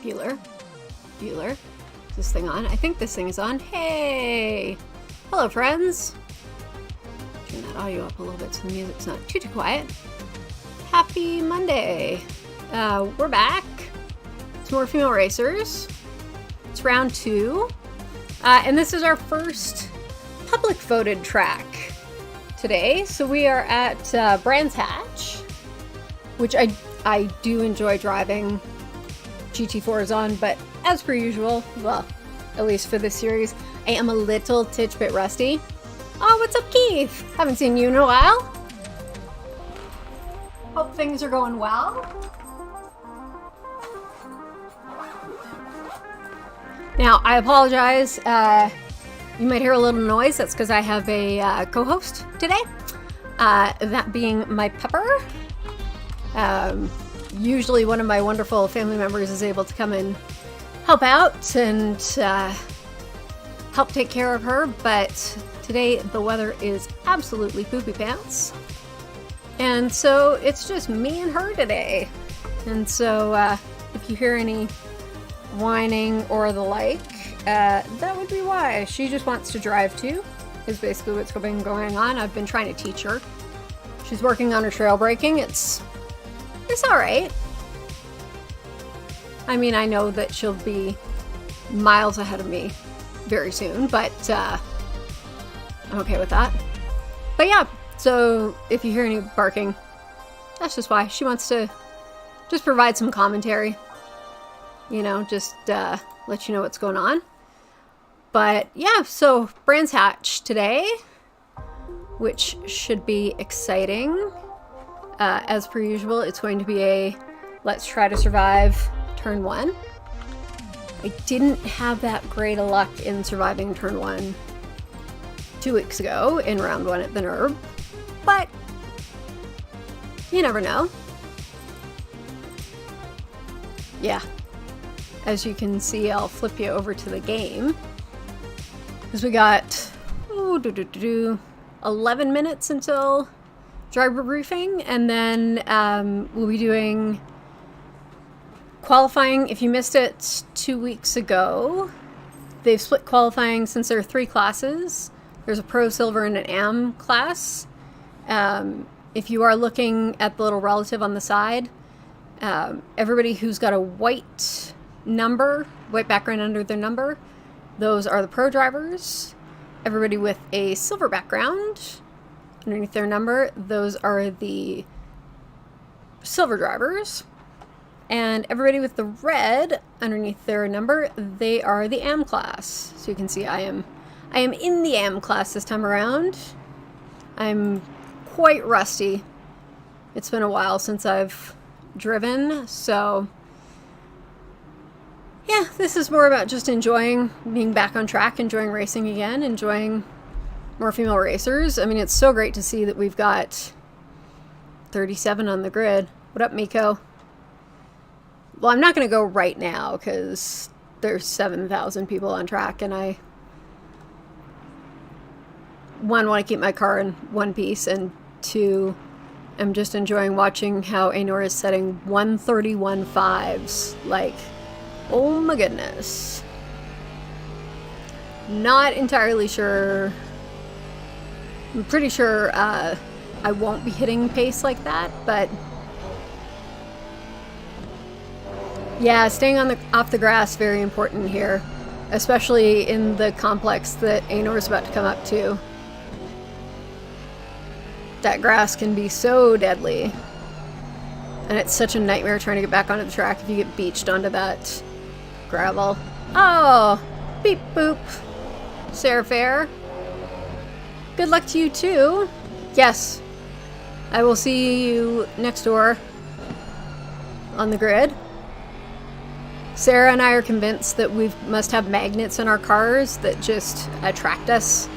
Bueller. Is this thing on? I think this thing is on. Hey! Hello, friends! Turn that audio up a little bit so the music's not too quiet. Happy Monday! We're back. It's more female racers. It's round 2. And this is our first public voted track today. So we are at Brands Hatch, which I do enjoy driving GT4s on, but as per usual, well, at least for this series, I am a little titch bit rusty. Oh, what's up, Keith? Haven't seen you in a while. Hope things are going well. Now, I apologize. You might hear a little noise. That's because I have a co-host today. That being my Pepper. Usually one of my wonderful family members is able to come and help out and help take care of her, but today the weather is absolutely poopy pants. And so it's just me and her today. And so if you hear any whining or the like, that would be why. She just wants to drive too, is basically what's been going on. I've been trying to teach her. She's working on her trail braking. It's alright. I mean, I know that she'll be miles ahead of me very soon, but I'm okay with that. But yeah, so if you hear any barking, that's just why. She wants to just provide some commentary. You know, just let you know what's going on. But yeah, so Brands Hatch today, which should be exciting. As per usual, it's going to be a let's try to survive turn 1. I didn't have that great of luck in surviving turn 1 2 weeks ago in round 1 at the NERB, but you never know. Yeah, as you can see, I'll flip you over to the game because we got 11 minutes until driver briefing, and then we'll be doing qualifying. If you missed it 2 weeks ago, they've split qualifying since there are 3 classes. There's a Pro, Silver, and an AM class. If you are looking at the little relative on the side, everybody who's got a white number, white background under their number, those are the Pro drivers. Everybody with a silver background underneath their number, those are the silver drivers. And everybody with the red underneath their number, they are the AM class. So you can see I am in the AM class this time around. I'm quite rusty. It's been a while since I've driven, so yeah, this is more about just enjoying being back on track, enjoying racing again, enjoying more female racers. I mean, it's so great to see that we've got 37 on the grid. What up, Miko? Well, I'm not going to go right now because there's 7,000 people on track, and I, one, want to keep my car in one piece, and 2, I'm just enjoying watching how Anor is setting 131.5s. Like, oh my goodness. Not entirely sure. I'm pretty sure I won't be hitting pace like that, but yeah, staying off the grass, very important here, especially in the complex that Anor is about to come up to. That grass can be so deadly, and it's such a nightmare trying to get back onto the track if you get beached onto that gravel. Oh, beep boop. Sarah Fair. Good luck to you too. Yes, I will see you next door on the grid. Sarah and I are convinced that we must have magnets in our cars that just attract us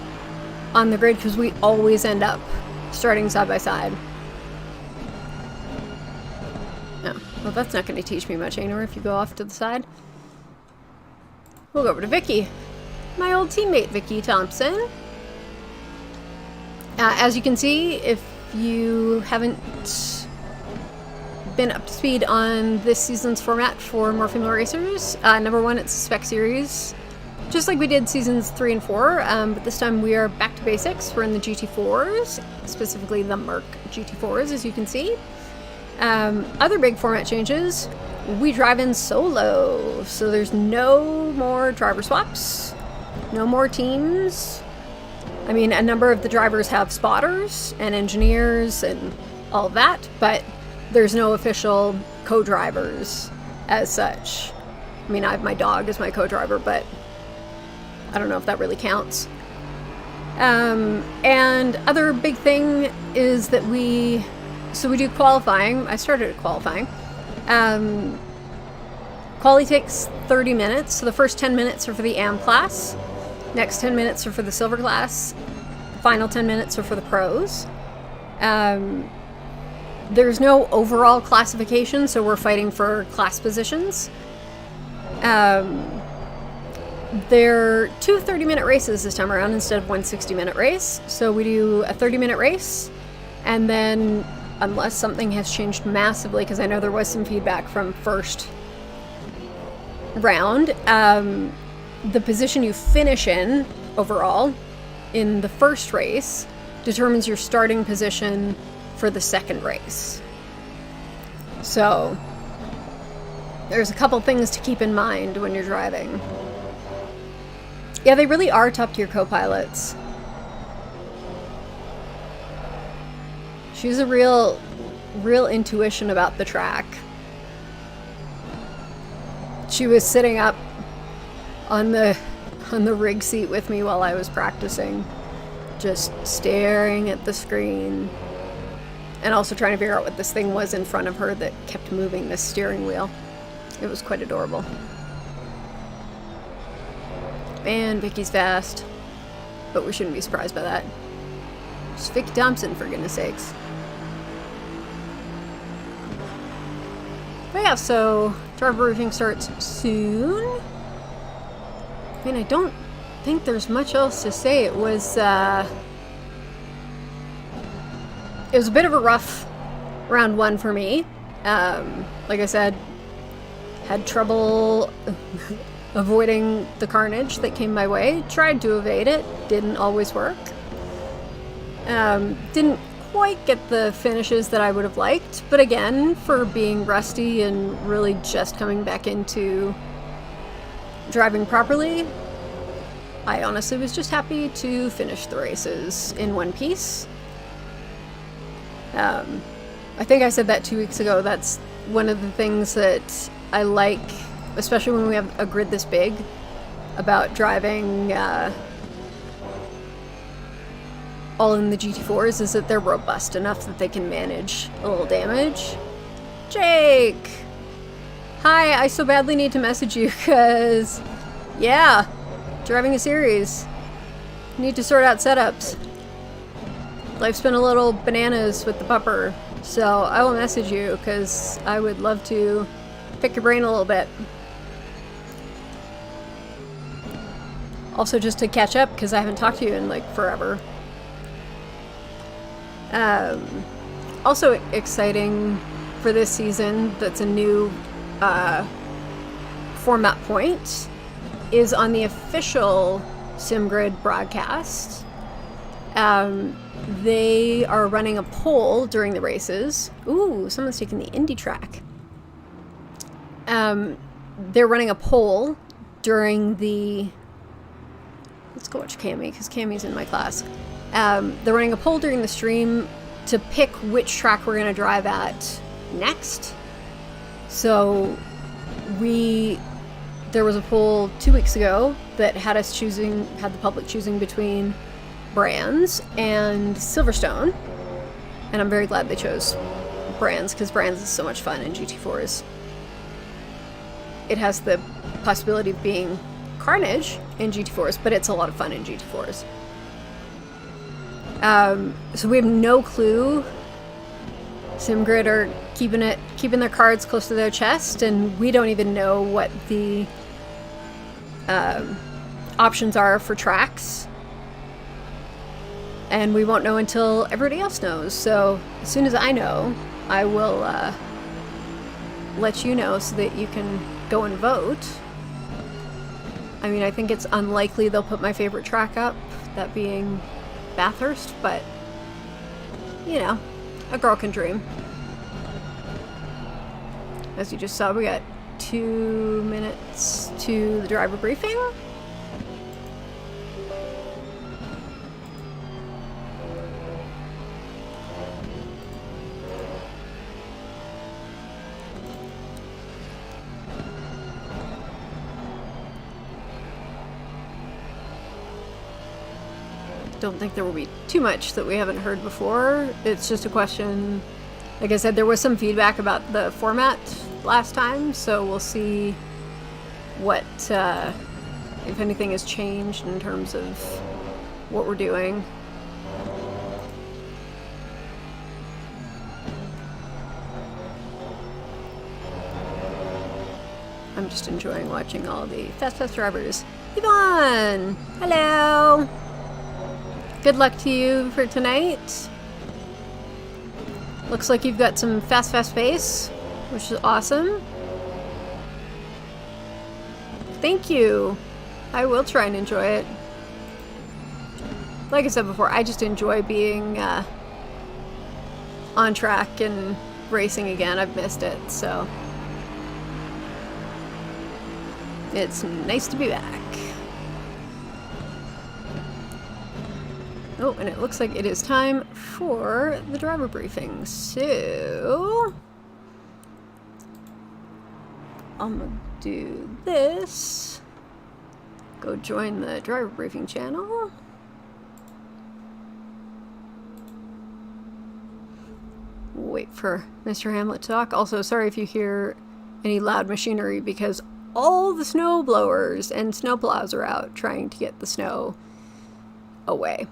on the grid because we always end up starting side by side. Oh, well, that's not going to teach me much, Anor, if you go off to the side. We'll go over to Vicky. My old teammate, Vicky Thompson. As you can see, if you haven't been up to speed on this season's format for more female racers. Number one, it's a Spec series, just like we did seasons 3 and 4, but this time we are back to basics. We're in the GT4s, specifically the Merc GT4s, as you can see. Other big format changes, we drive in solo, so there's no more driver swaps, no more teams. I mean, a number of the drivers have spotters and engineers and all of that, but there's no official co-drivers as such. I mean, I have my dog as my co-driver, but I don't know if that really counts. And other big thing is that we do qualifying. I started at qualifying. Quali takes 30 minutes, so the first 10 minutes are for the AM class. Next 10 minutes are for the silver class. Final 10 minutes are for the pros. There's no overall classification, so we're fighting for class positions. There are 2 30-minute races this time around instead of one 60-minute race. So we do a 30-minute race, and then, unless something has changed massively, because I know there was some feedback from first round, the position you finish in overall in the first race determines your starting position for the second race. So there's a couple things to keep in mind when you're driving. Yeah, they really are top-tier co-pilots. She's a real intuition about the track. She was sitting up on the rig seat with me while I was practicing, just staring at the screen, and also trying to figure out what this thing was in front of her that kept moving this steering wheel. It was quite adorable. Man, Vicky's fast, but we shouldn't be surprised by that. It's Vicky Thompson, for goodness sakes. But yeah, so driver briefing starts soon. I mean, I don't think there's much else to say. It was a bit of a rough round 1 for me. Like I said, had trouble avoiding the carnage that came my way. Tried to evade it, didn't always work. Didn't quite get the finishes that I would have liked, but again, for being rusty and really just coming back into driving properly, I honestly was just happy to finish the races in one piece. I think I said that 2 weeks ago. That's one of the things that I like, especially when we have a grid this big, about driving all in the GT4s, is that they're robust enough that they can manage a little damage. Jake! Hi, I so badly need to message you because, yeah, driving a series. Need to sort out setups. Life's been a little bananas with the pupper, so I will message you because I would love to pick your brain a little bit. Also, just to catch up, because I haven't talked to you in like forever. Also exciting for this season, that's a new format point, is on the official SimGrid broadcast. They are running a poll during the races. Ooh, someone's taking the Indy track. They're running a poll during the... Let's go watch Cammy, because Cammy's in my class. They're running a poll during the stream to pick which track we're going to drive at next. So there was a poll 2 weeks ago that had the public choosing between Brands and Silverstone. And I'm very glad they chose Brands, because Brands is so much fun in GT4s. It has the possibility of being carnage in GT4s, but it's a lot of fun in GT4s. So we have no clue. SimGrid are keeping their cards close to their chest, and we don't even know what the options are for tracks. And we won't know until everybody else knows. So as soon as I know, I will let you know so that you can go and vote. I mean, I think it's unlikely they'll put my favorite track up, that being Bathurst, but, you know, a girl can dream. As you just saw, we got 2 minutes to the driver briefing. Don't think there will be too much that we haven't heard before. It's just a question. Like I said, there was some feedback about the format last time, so we'll see what, if anything has changed in terms of what we're doing. I'm just enjoying watching all the fast drivers. Yvonne! Hello! Good luck to you for tonight. Looks like you've got some fast pace, which is awesome. Thank you. I will try and enjoy it. Like I said before, I just enjoy being on track and racing again. I've missed it, so it's nice to be back. Oh, and it looks like it is time for the driver briefing. So I'm gonna do this. Go join the driver briefing channel. Wait for Mr. Hamlet to talk. Also, sorry if you hear any loud machinery because all the snow blowers and snowplows are out trying to get the snow away.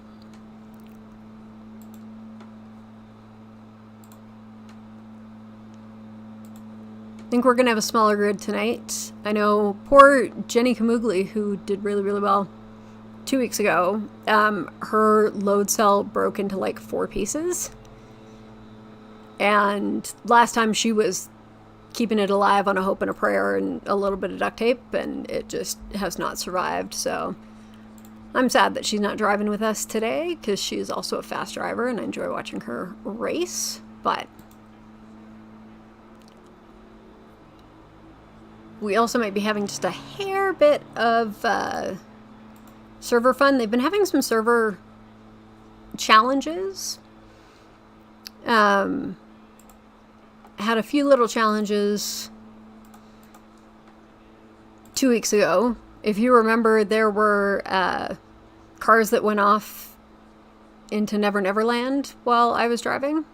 I think we're going to have a smaller grid tonight. I know poor Jenny Kamugli, who did really well 2 weeks ago, her load cell broke into like 4 pieces. And last time she was keeping it alive on a hope and a prayer and a little bit of duct tape, and it just has not survived. So I'm sad that she's not driving with us today because she is also a fast driver and I enjoy watching her race. But we also might be having just a hair bit of server fun. They've been having some server challenges. Had a few little challenges 2 weeks ago. If you remember, there were cars that went off into Never Never Land while I was driving.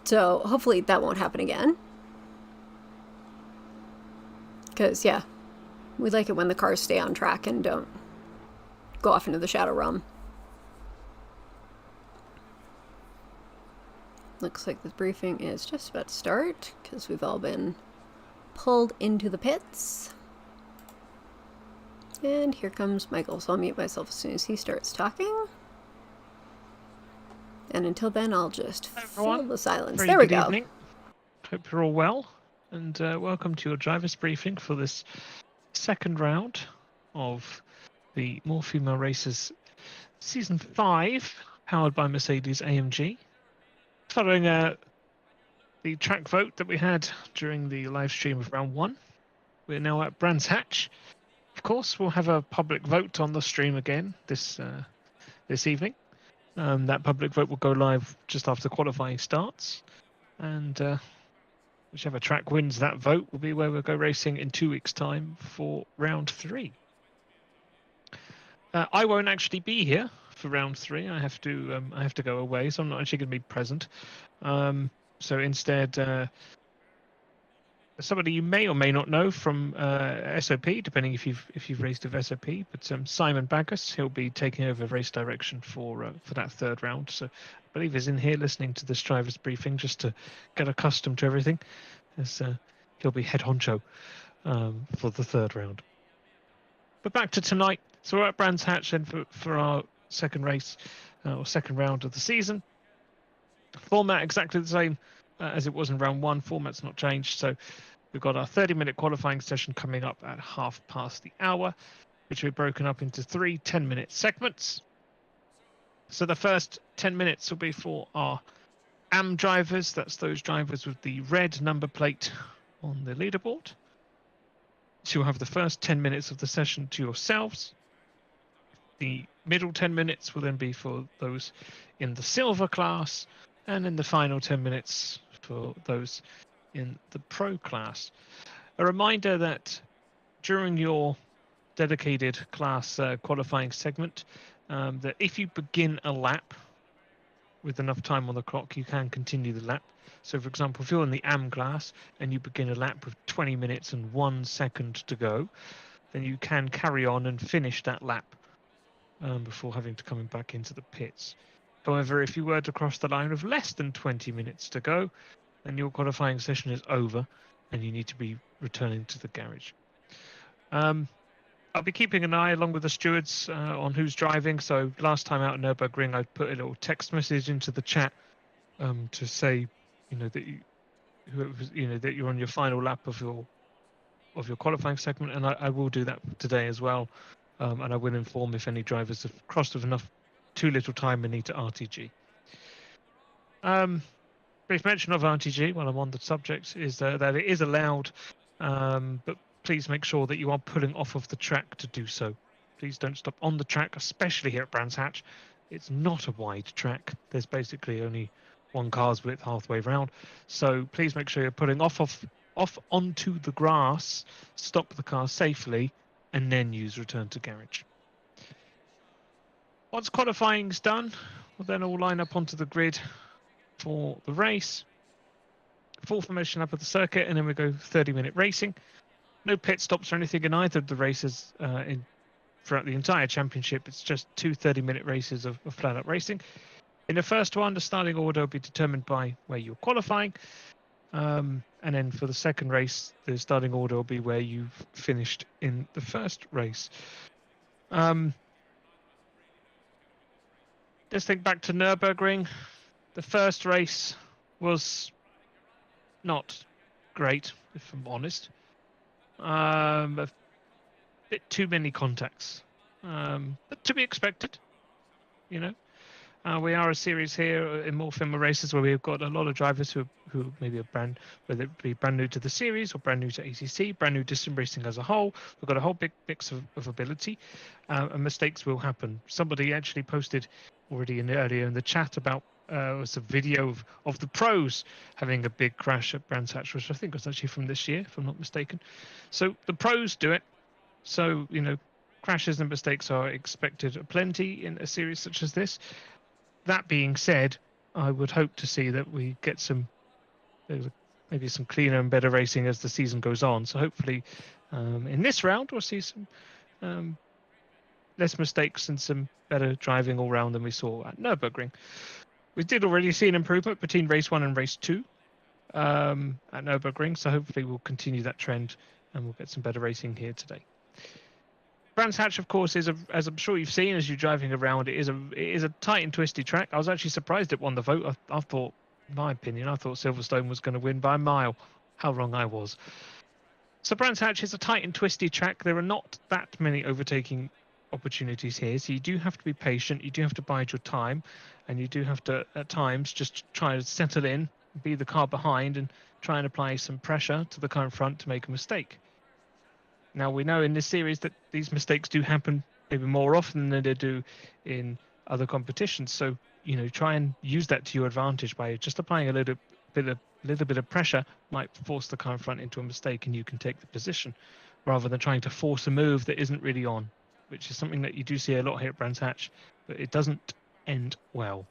So hopefully that won't happen again. Because, yeah, we like it when the cars stay on track and don't go off into the Shadow Realm. Looks like the briefing is just about to start because we've all been pulled into the pits. And here comes Michael, so I'll mute myself as soon as he starts talking. And until then, I'll just fill the silence. There we go. Evening. Hope you're all well, and welcome to your driver's briefing for this second round of the More Female Racers Season 5, powered by Mercedes-AMG. Following the track vote that we had during the live stream of round 1, we're now at Brands Hatch. Of course, we'll have a public vote on the stream again this evening. That public vote will go live just after qualifying starts, and whichever track wins that vote will be where we'll go racing in 2 weeks' time for round 3. I won't actually be here for round 3. I have to go away, so I'm not actually going to be present. So instead, somebody you may or may not know from SOP, depending if you've raced with SOP, but Simon Bagus, he'll be taking over race direction for that third round. So I believe he's in here listening to this driver's briefing just to get accustomed to everything, as he'll be head honcho for the third round. But back to tonight. So we're at Brands Hatch then for our second race or second round of the season. Format exactly the same as it was in round 1. Format's not changed, so we've got our 30-minute qualifying session coming up at 1:30, which will be broken up into 3 10-minute segments. So the first 10 minutes will be for our AM drivers. That's those drivers with the red number plate on the leaderboard. So you'll have the first 10 minutes of the session to yourselves. The middle 10 minutes will then be for those in the silver class, and in the final 10 minutes for those in the pro class. A reminder that during your dedicated class qualifying segment, that if you begin a lap with enough time on the clock, you can continue the lap. So, for example, if you're in the AM class and you begin a lap with 20 minutes and 1 second to go, then you can carry on and finish that lap before having to come back into the pits. However, if you were to cross the line with less than 20 minutes to go, then your qualifying session is over and you need to be returning to the garage. I'll be keeping an eye along with the stewards on who's driving. So last time out at Nürburgring, I put a little text message into the chat to say, that that you're on your final lap of your qualifying segment, and I will do that today as well. And I will inform if any drivers have crossed with too little time and need to RTG. Brief mention of RTG while I'm on the subject is that it is allowed, but please make sure that you are pulling off of the track to do so. Please don't stop on the track, especially here at Brands Hatch. It's not a wide track. There's basically only one car's width halfway round. So please make sure you're pulling off onto the grass, stop the car safely, and then use return to garage. Once qualifying's done, we'll then all line up onto the grid for the race. Full formation up at the circuit, and then we go 30-minute racing. No pit stops or anything in either of the races throughout the entire championship. It's just 2 30-minute races of flat-out racing. In the first one, the starting order will be determined by where you're qualifying. And then for the second race, the starting order will be where you've finished in the first race. Let's think back to Nürburgring. The first race was not great, if I'm honest. A bit too many contacts, but to be expected. We are a series here in more FIMA races where we've got a lot of drivers who maybe are whether it be brand new to the series or brand new to ACC, brand new to sim racing as a whole. We've got a whole big mix of ability, and mistakes will happen. Somebody actually posted already earlier in the chat about was a video of the pros having a big crash at Brands Hatch, which I think was actually from this year, if I'm not mistaken. So the pros do it. So, crashes and mistakes are expected plenty in a series such as this. That being said, I would hope to see that we get maybe some cleaner and better racing as the season goes on. So hopefully in this round we'll see some less mistakes and some better driving all round than we saw at Nürburgring. We did already see an improvement between race 1 and race 2 at Nürburgring, so hopefully we'll continue that trend and we'll get some better racing here today. Brands Hatch, of course, as I'm sure you've seen as you're driving around, it is a tight and twisty track. I was actually surprised it won the vote. I thought, in my opinion, Silverstone was going to win by a mile. How wrong I was. So Brands Hatch is a tight and twisty track. There are not that many overtaking opportunities here, so you do have to be patient. You do have to bide your time, and you do have to, at times, just try to settle in, be the car behind, and try and apply some pressure to the car in front to make a mistake. Now, we know in this series that these mistakes do happen maybe more often than they do in other competitions. So, try and use that to your advantage by just applying a little bit of pressure might force the car in front into a mistake, and you can take the position rather than trying to force a move that isn't really on, which is something that you do see a lot here at Brands Hatch, but it doesn't end well,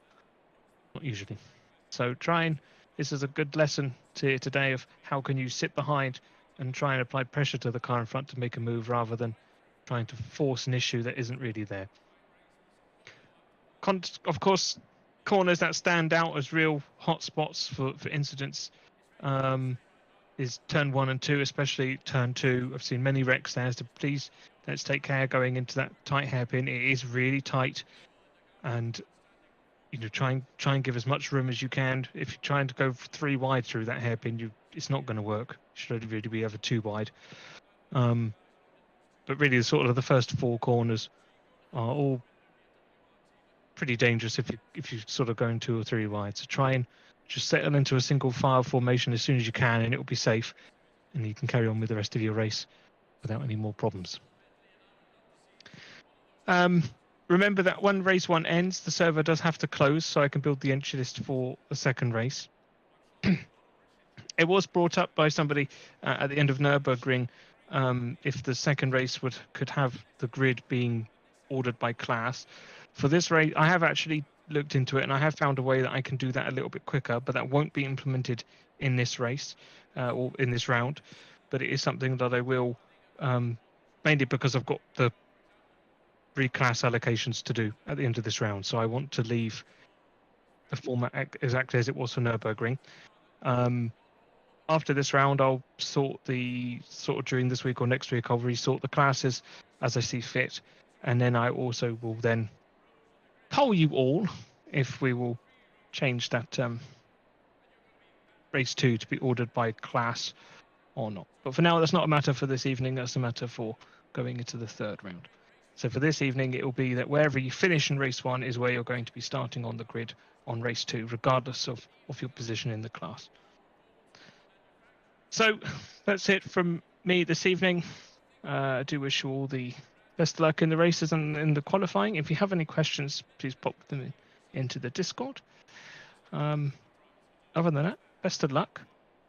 not usually. So this is a good lesson today of how can you sit behind and try and apply pressure to the car in front to make a move rather than trying to force an issue that isn't really there. Of course, corners that stand out as real hot spots for incidents is turn 1 and 2, especially turn 2. I've seen many wrecks there, so please let's take care going into that tight hairpin. It is really tight, and try and give as much room as you can. If you're trying to go 3 wide through that hairpin, it's not going to work. You should only really be over 2 wide. But really, sort of the first 4 corners are all pretty dangerous if you sort of going 2 or 3 wide. So try and just settle into a single file formation as soon as you can, and it will be safe, and you can carry on with the rest of your race without any more problems. Remember that when race 1 ends, the server does have to close, so I can build the entry list for the second race. It was brought up by somebody at the end of Nürburgring if the second race could have the grid being ordered by class. For this race, I have actually looked into it, and I have found a way that I can do that a little bit quicker, but that won't be implemented in this race or in this round. But it is something that I will, mainly because I've got the reclass allocations to do at the end of this round. So I want to leave the format exactly as it was for Nürburgring. After this round, I'll sort of during this week or next week, I'll resort the classes as I see fit. And then I also will then poll you all if we will change that race 2 to be ordered by class or not. But for now, that's not a matter for this evening. That's a matter for going into the third round. So for this evening, it will be that wherever you finish in race 1 is where you're going to be starting on the grid on race 2, regardless of your position in the class. So that's it from me this evening. I do wish you all the best of luck in the races and in the qualifying. If you have any questions, please pop them into the Discord. Other than that, best of luck.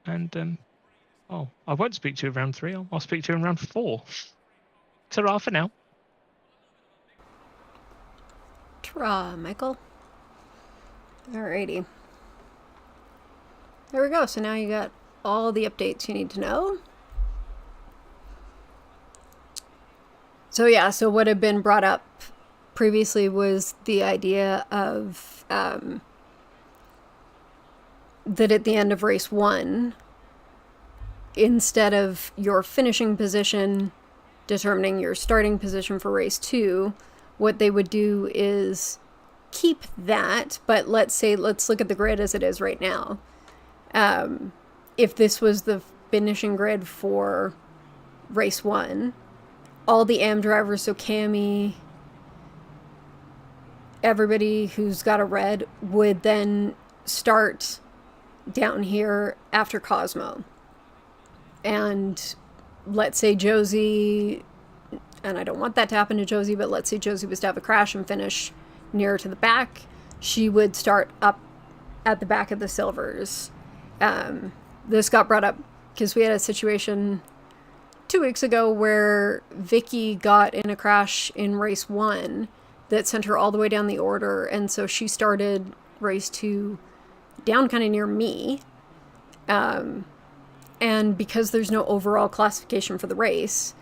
And I won't speak to you in round 3. I'll speak to you in round 4. Ta-ra for now. Ta-ra, Michael. Alrighty. There we go. So now you got all the updates you need to know. So yeah, so what had been brought up previously was the idea of that at the end of race 1, instead of your finishing position determining your starting position for race 2, what they would do is keep that, but let's look at the grid as it is right now. If this was the finishing grid for race 1, all the AM drivers, so Cammy, everybody who's got a red, would then start down here after Cosmo. And let's say Josie, and I don't want that to happen to Josie, but let's say Josie was to have a crash and finish nearer to the back, she would start up at the back of the silvers. This got brought up because we had a situation 2 weeks ago where Vicky got in a crash in race 1 that sent her all the way down the order, and so she started race 2 down kind of near me. And because there's no overall classification for the race,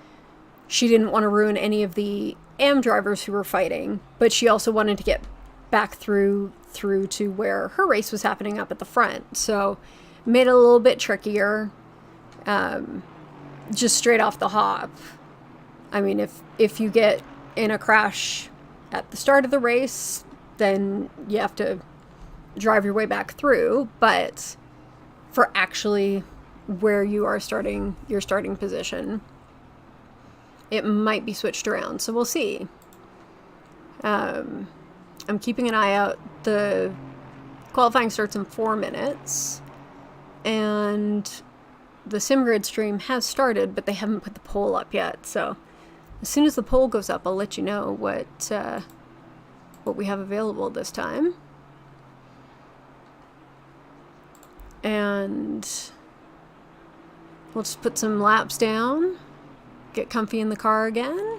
she didn't want to ruin any of the AM drivers who were fighting, but she also wanted to get back through to where her race was happening up at the front. So made it a little bit trickier, just straight off the hop. I mean, if you get in a crash at the start of the race, then you have to drive your way back through, but for actually where you are starting your starting position, it might be switched around, so we'll see. I'm keeping an eye out. The qualifying starts in 4 minutes, and the SimGrid stream has started, but they haven't put the poll up yet, so as soon as the poll goes up, I'll let you know what we have available this time. And we'll just put some laps down, get comfy in the car again.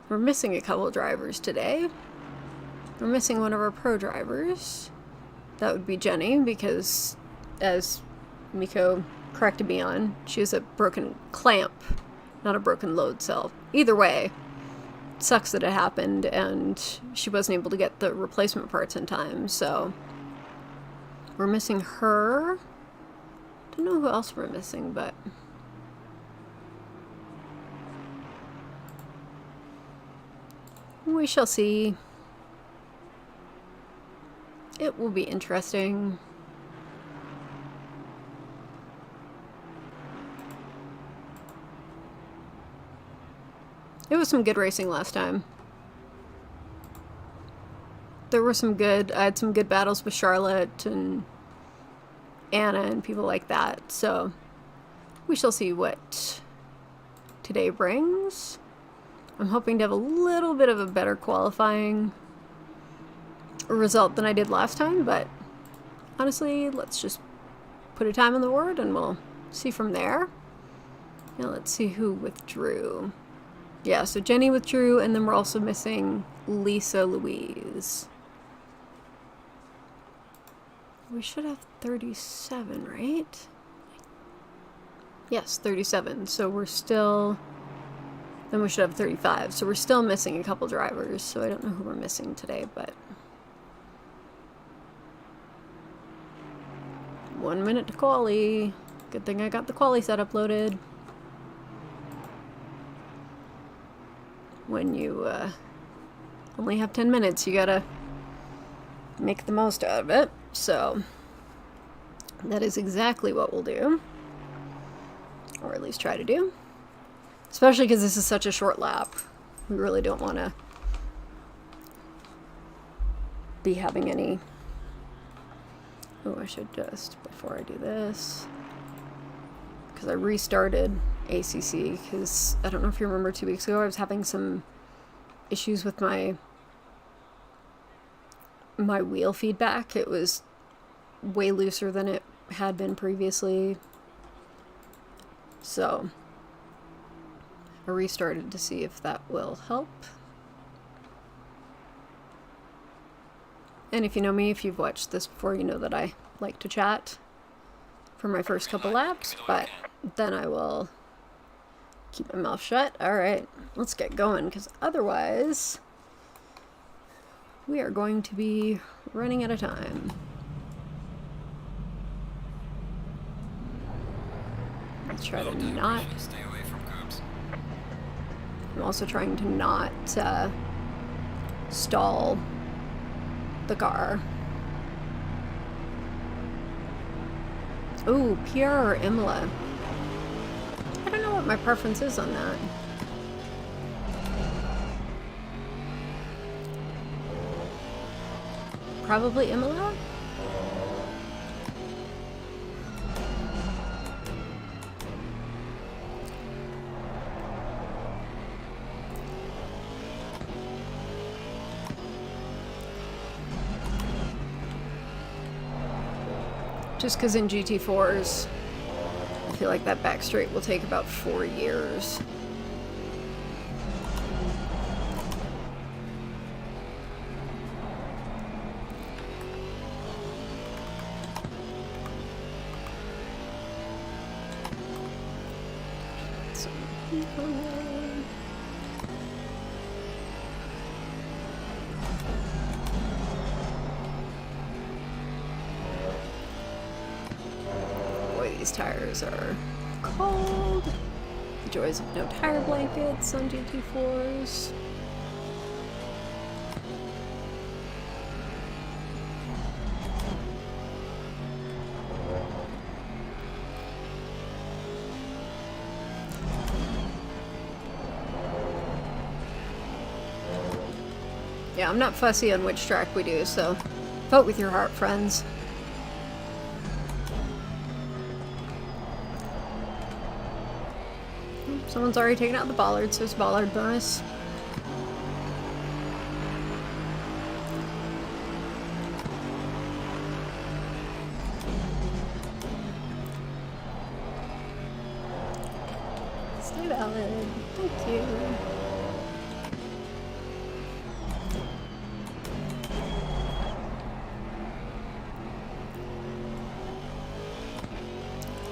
We're missing a couple of drivers today. We're missing one of our pro drivers. That would be Jenny, because as Miko corrected me on, she has a broken clamp, not a broken load cell. Either way, it sucks that it happened, and she wasn't able to get the replacement parts in time, so we're missing her. Don't know who else we're missing, but We shall see. It will be interesting. It was some good racing last time. There were some good, I had some good battles with Charlotte and Anna and people like that, so we shall see what today brings. I'm hoping to have a little bit of a better qualifying result than I did last time, but honestly, let's just put a time on the board and we'll see from there. Now let's see who withdrew. Yeah, so Jenny withdrew, and then we're also missing Lisa Louise. We should have 37, right? Yes, 37. So we're still... Then we should have 35. So we're still missing a couple drivers. So I don't know who we're missing today, but... 1 minute to quali. Good thing I got the quali set uploaded. When you only have 10 minutes, you gotta make the most out of it. So that is exactly what we'll do, or at least try to do, especially because this is such a short lap. We really don't want to be having any... Oh, I should just, before I do this, because I restarted ACC, because I don't know if you remember 2 weeks ago I was having some issues with my wheel feedback. It was way looser than it had been previously, so I restarted to see if that will help. And if you know me, if you've watched this before, you know that I like to chat for my first couple laps, but then I will keep my mouth shut. Alright, let's get going, because otherwise we are going to be running out of time. Let's try to not... I'm also trying to not stall the car. Ooh, PR or Imola? I don't know what my preference is on that. Probably Imola? Just because in GT4s, I feel like that back straight will take about 4 years. These tires are cold. The joys of no tire blankets on GT4s. Yeah, I'm not fussy on which track we do, so vote with your heart, friends. Someone's already taken out the bollard, so there's bollard bonus. Stay valid. Thank you.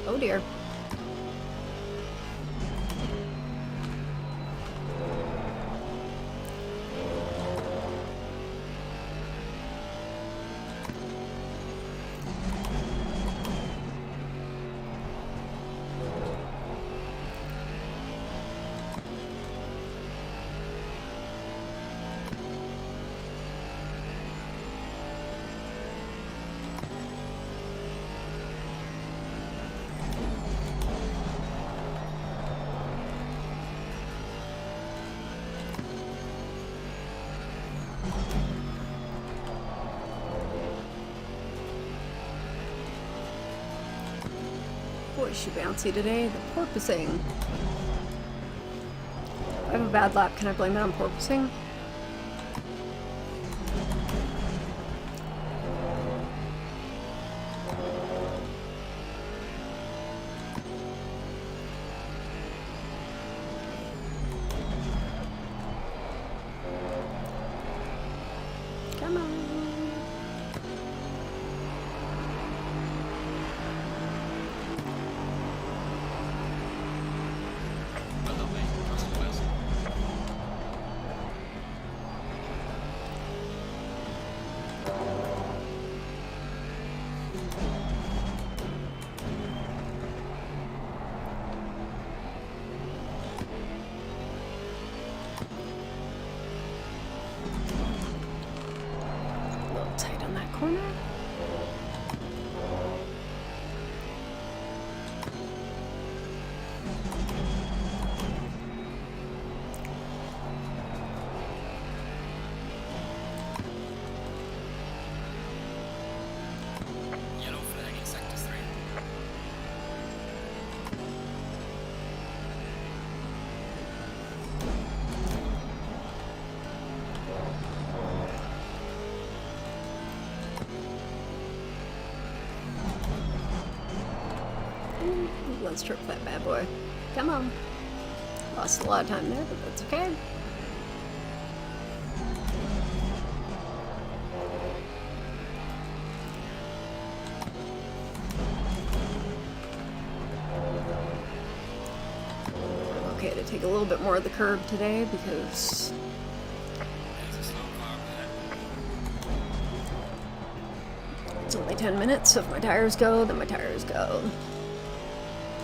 Oh dear. is she bouncy today? The porpoising. If I have a bad lap, can I blame it on porpoising? Come on. A little tight on that corner. Yellow flag in sector 3. Ooh, let's trip that bad boy. Come on. Lost a lot of time there, but that's okay. I'm okay to take a little bit more of the curb today because There's a slow car ahead. it's only 10 minutes, so if my tires go, then my tires go.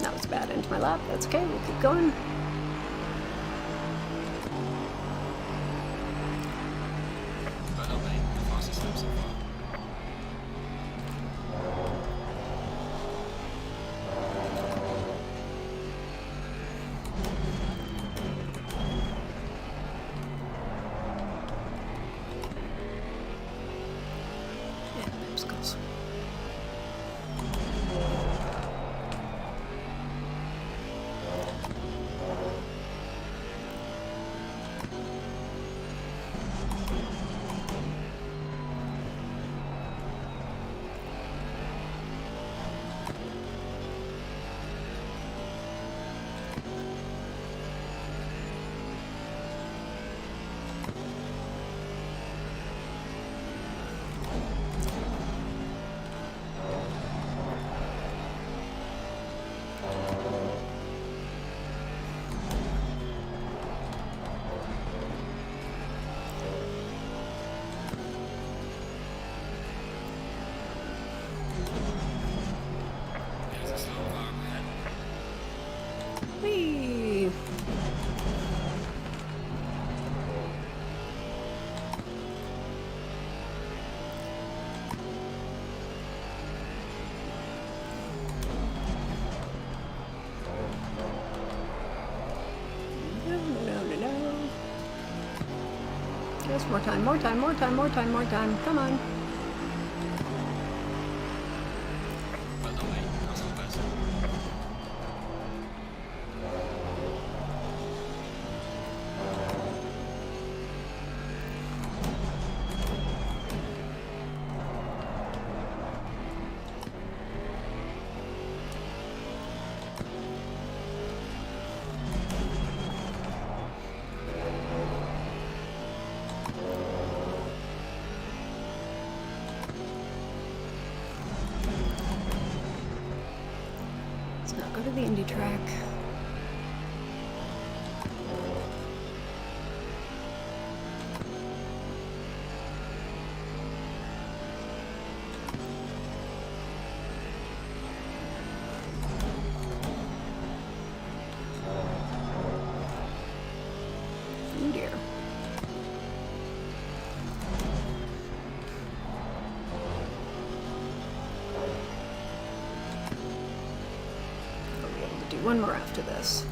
That was bad into my lap. That's okay, we'll keep going. Well made, the fastest lap so far. Yeah, popsicles. There's a slow car ahead. Whee! No. Yes, more time, more time, more time, more time, more time. Come on. Well done, mate. That's all best. Let's not go to the indie track. Oh dear. I'll be able to do one more after this.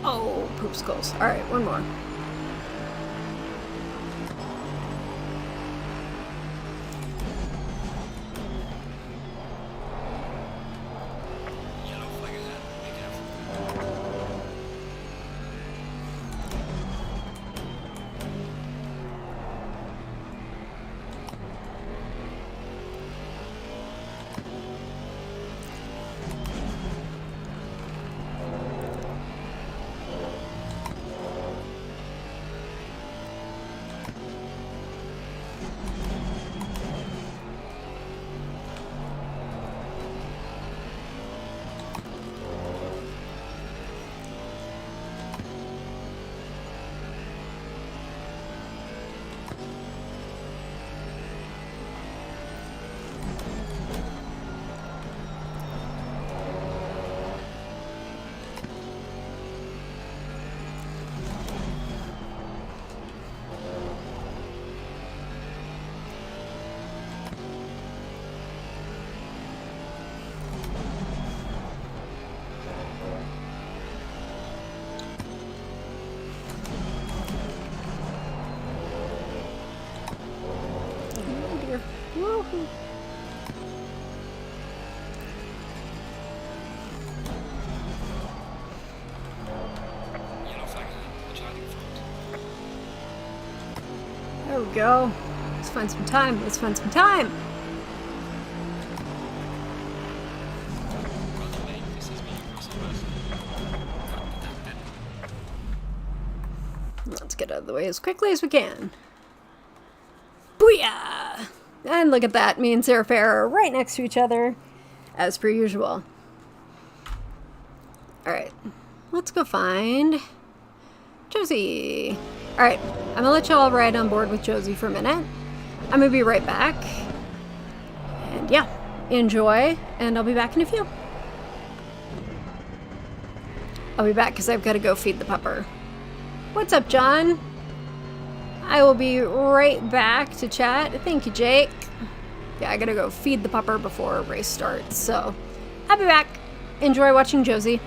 Oh, poop skulls. All right, one more. Yellow flag ahead. Be careful. Oh dear. Woohoo. Yellow flag ahead. Watch out in front. There we go. Let's find some time. Let's find some time. Brother mate, this is me, Russell Wilson. Detected. Let's get out of the way as quickly as we can. Booyah! And look at that. Me and Sarah Fair are right next to each other, as per usual. Alright. Let's go find Josie. Alright. I'm gonna let you all ride on board with Josie for a minute. I'm gonna be right back. And yeah, enjoy. And I'll be back in a few. I'll be back because I've got to go feed the pupper. What's up, John? I will be right back to chat. Thank you, Jake. Yeah, I gotta go feed the pupper before a race starts, so I'll be back. Enjoy watching Josie.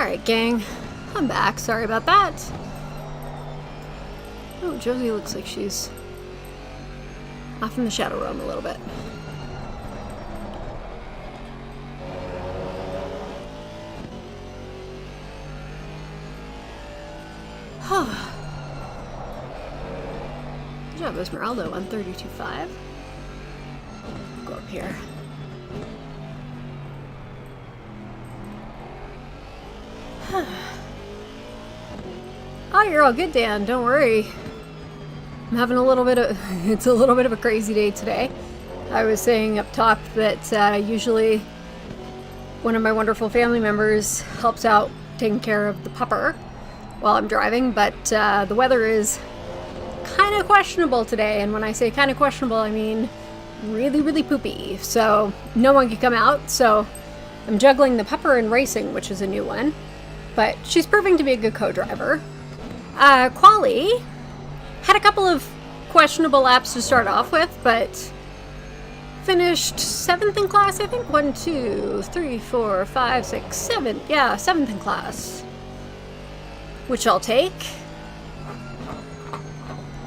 Alright, gang. I'm back. Sorry about that. Oh, Josie looks like she's off in the shadow realm a little bit. Good job, Esmeralda, 132.5. Go up here. Oh, you're all good, Dan. Don't worry. I'm having a little bit of... It's a little bit of a crazy day today. I was saying up top that usually one of my wonderful family members helps out taking care of the pupper while I'm driving, but the weather is kind of questionable today, and when I say kind of questionable, I mean really, really poopy. So no one can come out, so I'm juggling the pupper and racing, which is a new one, but she's proving to be a good co-driver. Quali had a couple of questionable laps to start off with, but finished 7th in class, I think. 1, 2, 3, 4, 5, 6, 7. Yeah, 7th in class. Which I'll take.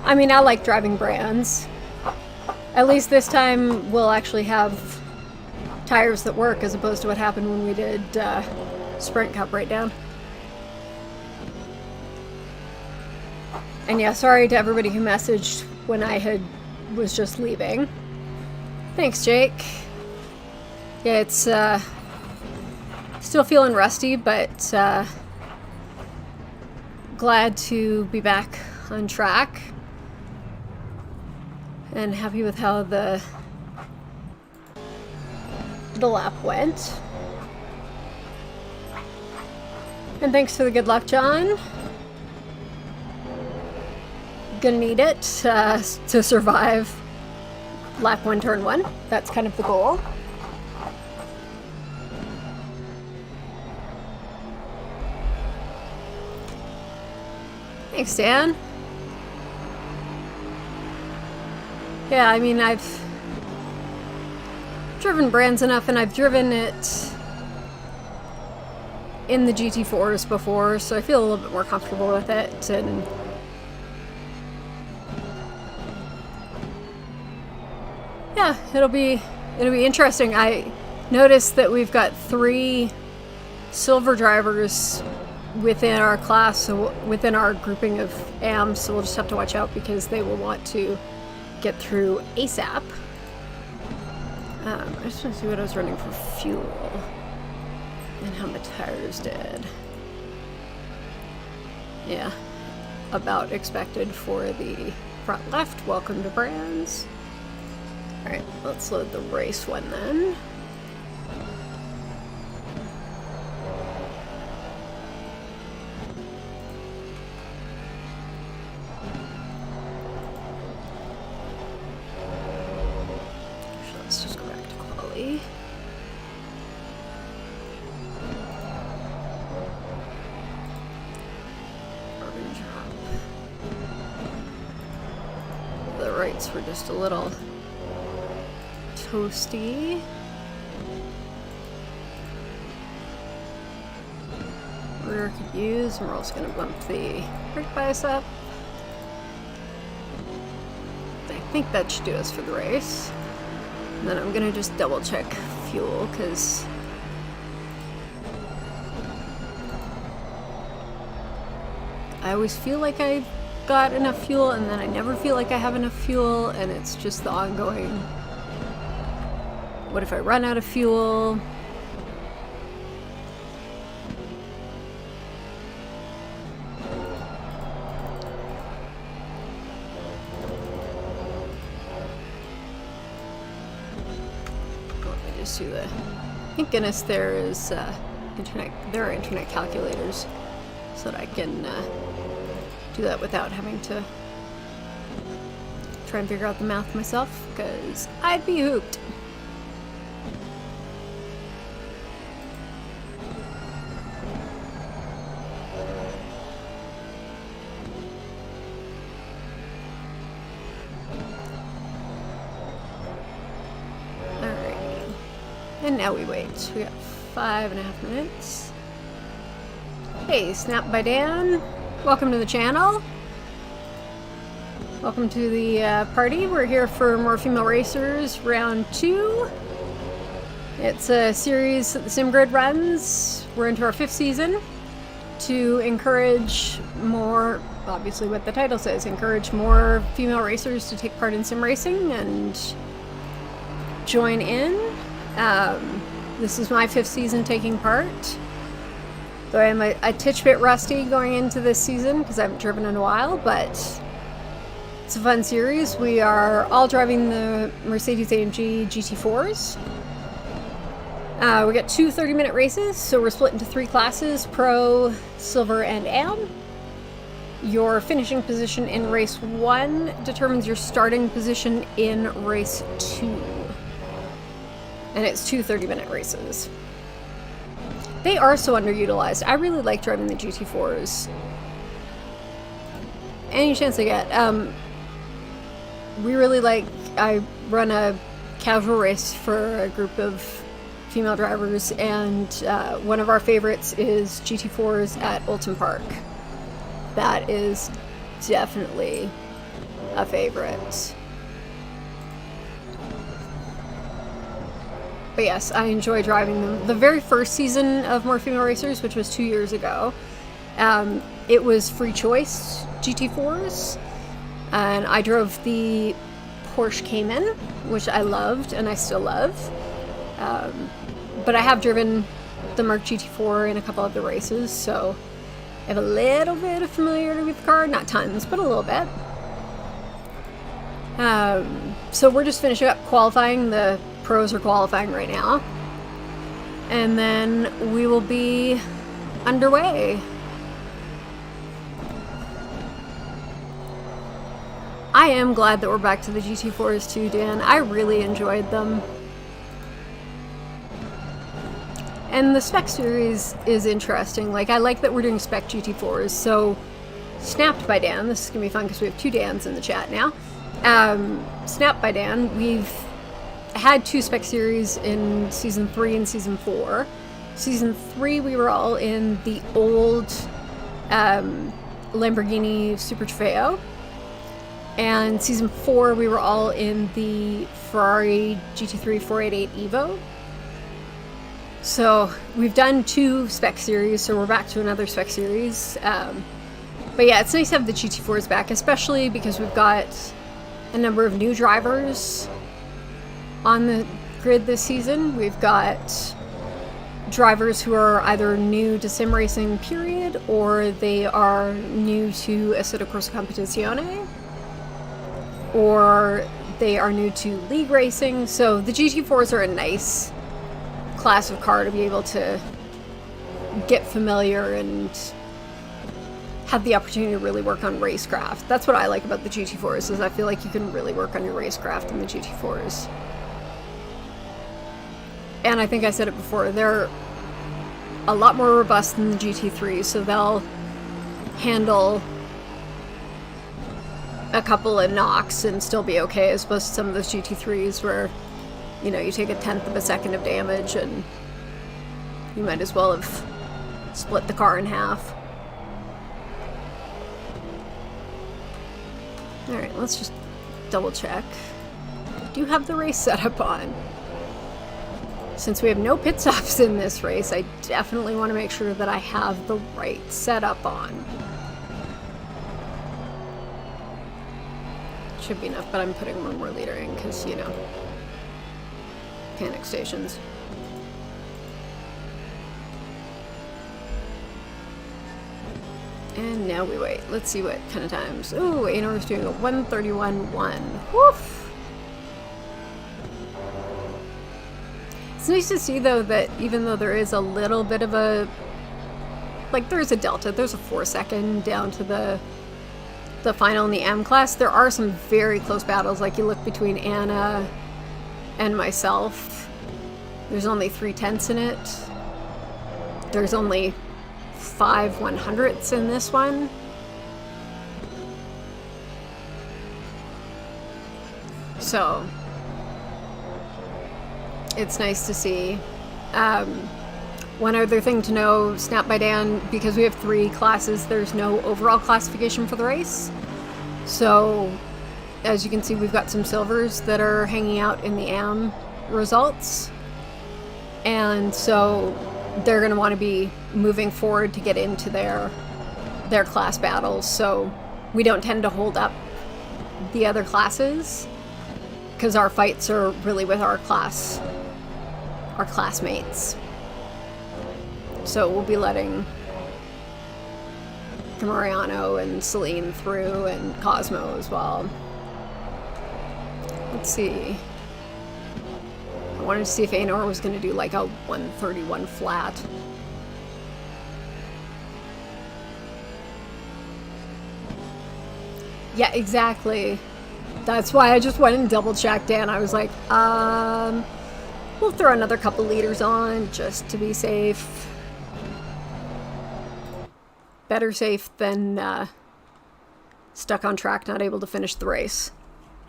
I mean, I like driving brands. At least this time we'll actually have tires that work, as opposed to what happened when we did Sprint Cup right down. And yeah, sorry to everybody who messaged when I was just leaving. Thanks, Jake. Yeah, it's still feeling rusty, but glad to be back on track and happy with how the lap went. And thanks for the good luck, John. Gonna need it to survive lap 1, turn 1. That's kind of the goal. Thanks, Dan. Yeah, I mean, I've driven brands enough, and I've driven it in the GT4s before, so I feel a little bit more comfortable with it. And yeah, it'll be interesting. I noticed that we've got 3 silver drivers within our class, so within our grouping of AMs, so we'll just have to watch out because they will want to get through ASAP. I just want to see what I was running for fuel and how my tires did. Yeah, about expected for the front left. Welcome to brands. Alright, let's load the race one then. So let's just go back to quali. Carbon drop. The rights were just a little toasty. Rear could use, and we're also going to bump the brake bias up. I think that should do us for the race. And then I'm going to just double check fuel, because I always feel like I got enough fuel, and then I never feel like I have enough fuel, and it's just the ongoing, what if I run out of fuel? Let me just do the... Thank goodness there is there are internet calculators so that I can do that without having to try and figure out the math myself, because I'd be hooped. And now we wait. We got 5.5 minutes. Hey, Snap by Dan. Welcome to the channel. Welcome to the party. We're here for More Female Racers Round 2. It's a series that the SimGrid runs. We're into our 5th season to encourage more, obviously what the title says, encourage more female racers to take part in sim racing and join in. This is my 5th season taking part. Though I am a titch bit rusty going into this season because I haven't driven in a while, but it's a fun series. We are all driving the Mercedes-AMG GT4s. We got 2 30-minute races, so we're split into 3 classes, Pro, Silver, and AM. Your finishing position in race 1 determines your starting position in race 2. And it's 2 30-minute races. They are so underutilized. I really like driving the GT4s. Any chance I get. We really like, I run a casual race for a group of female drivers, and one of our favorites is GT4s at Oulton Park. That is definitely a favorite. But yes, I enjoy driving them. The very first season of More Female Racers, which was 2 years ago, it was free choice GT4s, and I drove the Porsche Cayman, which I loved and I still love. But I have driven the Merc GT4 in a couple of the races, so I have a little bit of familiarity with the car. Not tons, but a little bit. So we're just finishing up qualifying. The pros are qualifying right now. And then we will be underway. I am glad that we're back to the GT4s too, Dan. I really enjoyed them. And the Spec series is interesting. Like, I like that we're doing Spec GT4s. So, Snapped by Dan. This is going to be fun because we have 2 Dans in the chat now. Snapped by Dan. We've had 2 Spec series in Season 3 and Season 4. Season 3, we were all in the old Lamborghini Super Trofeo. And Season 4, we were all in the Ferrari GT3 488 Evo. So we've done 2 Spec series, so we're back to another Spec series. But yeah, it's nice to have the GT4s back, especially because we've got a number of new drivers on the grid this season. We've got drivers who are either new to sim racing, period, or they are new to Assetto Corsa Competizione, or they are new to league racing. So the GT4s are a nice class of car to be able to get familiar and have the opportunity to really work on racecraft. That's what I like about the GT4s, is I feel like you can really work on your racecraft in the GT4s. And I think I said it before, they're a lot more robust than the GT3, so they'll handle a couple of knocks and still be okay, as opposed to some of those GT3s where, you know, you take 1/10 of a second of damage and you might as well have split the car in half. Alright, let's just double check. I do have the race setup on. Since we have no pit stops in this race, I definitely want to make sure that I have the right setup on. Should be enough, but I'm putting 1 more liter in because, you know, panic stations. And now we wait. Let's see what kind of times. Ooh, Anor's doing a 1:31.1. Woof! It's nice to see, though, that even though there is a little bit of a... like, there's a delta. There's a 4-second down to the final in the M class. There are some very close battles. Like, you look between Anna and myself. There's only 3/10 in it. There's only 5 100ths in this one. So it's nice to see. One other thing to know, Snap by Dan, because we have 3 classes, there's no overall classification for the race. So, as you can see, we've got some silvers that are hanging out in the AM results. And so they're going to want to be moving forward to get into their class battles. So we don't tend to hold up the other classes because our fights are really with our classmates. So we'll be letting Mariano and Celine through, and Cosmo as well. Let's see. I wanted to see if Anor was going to do like a 131 flat. Yeah, exactly. That's why I just went and double checked Dan. I was like, we'll throw another couple liters on just to be safe. Better safe than stuck on track, not able to finish the race.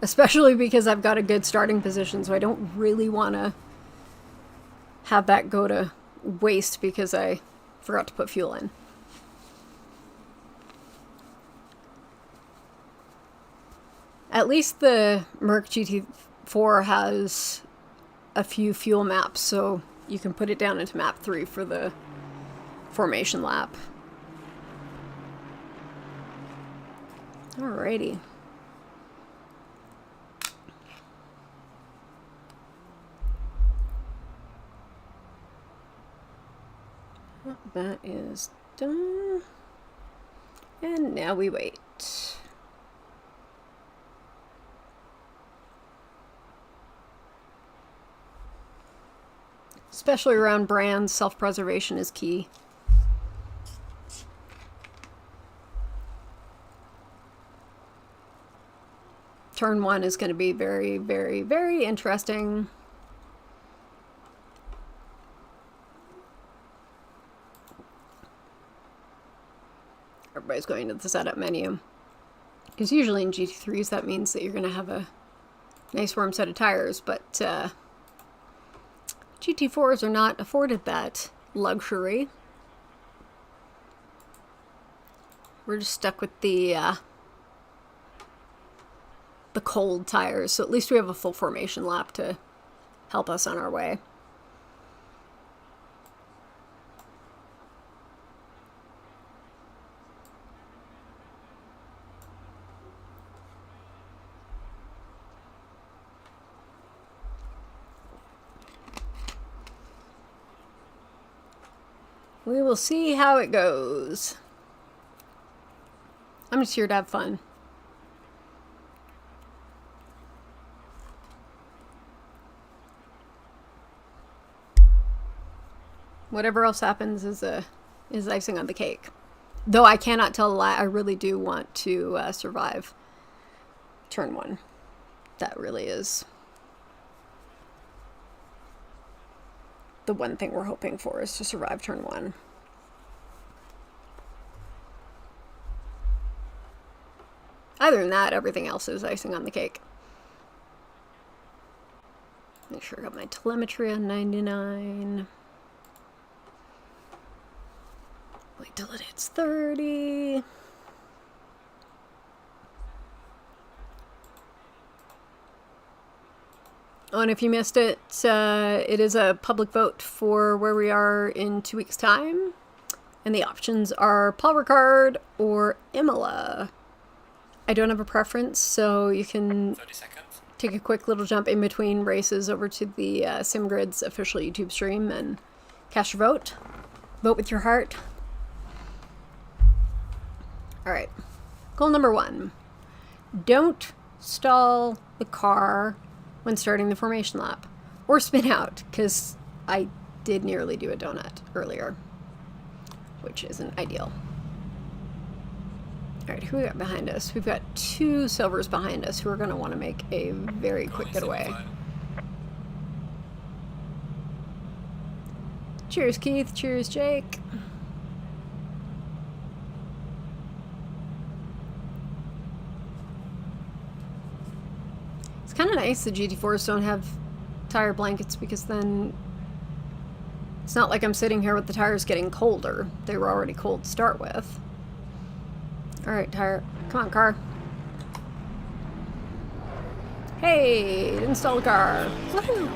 Especially because I've got a good starting position, so I don't really want to have that go to waste because I forgot to put fuel in. At least the Merc GT4 has a few fuel maps, so you can put it down into map 3 for the formation lap. Alrighty. That is done. And now we wait. Especially around brands, self-preservation is key. Turn 1 is going to be very, very, very interesting. Everybody's going to the setup menu. Because usually in GT3s that means that you're going to have a nice warm set of tires, but GT4s are not afforded that luxury. We're just stuck with the cold tires, so at least we have a full formation lap to help us on our way. We will see how it goes. I'm just here to have fun. Whatever else happens is icing on the cake. Though I cannot tell a lie, I really do want to survive turn 1. That really is the one thing we're hoping for, is to survive turn 1. Other than that, everything else is icing on the cake. Make sure I got my telemetry on 99. Wait till it hits 30. Oh, and if you missed it, it is a public vote for where we are in 2 weeks' time. And the options are Paul Ricard or Imola. I don't have a preference, so you can 30 seconds. take a quick little jump in between races over to the SimGrid's official YouTube stream and cast your vote. Vote with your heart. Alright, goal number 1. Don't stall the car when starting the formation lap. Or spin out, because I did nearly do a donut earlier, which isn't ideal. Alright, who we got behind us? We've got 2 silvers behind us who are going to want to make a very quick getaway. Cheers, Keith. Cheers, Jake. It's kind of nice the GT4s don't have tire blankets, because then It's not like I'm sitting here with the tires getting colder. They were already cold to start with. Alright, tire. Come on, car. Hey, install a car. Woohoo!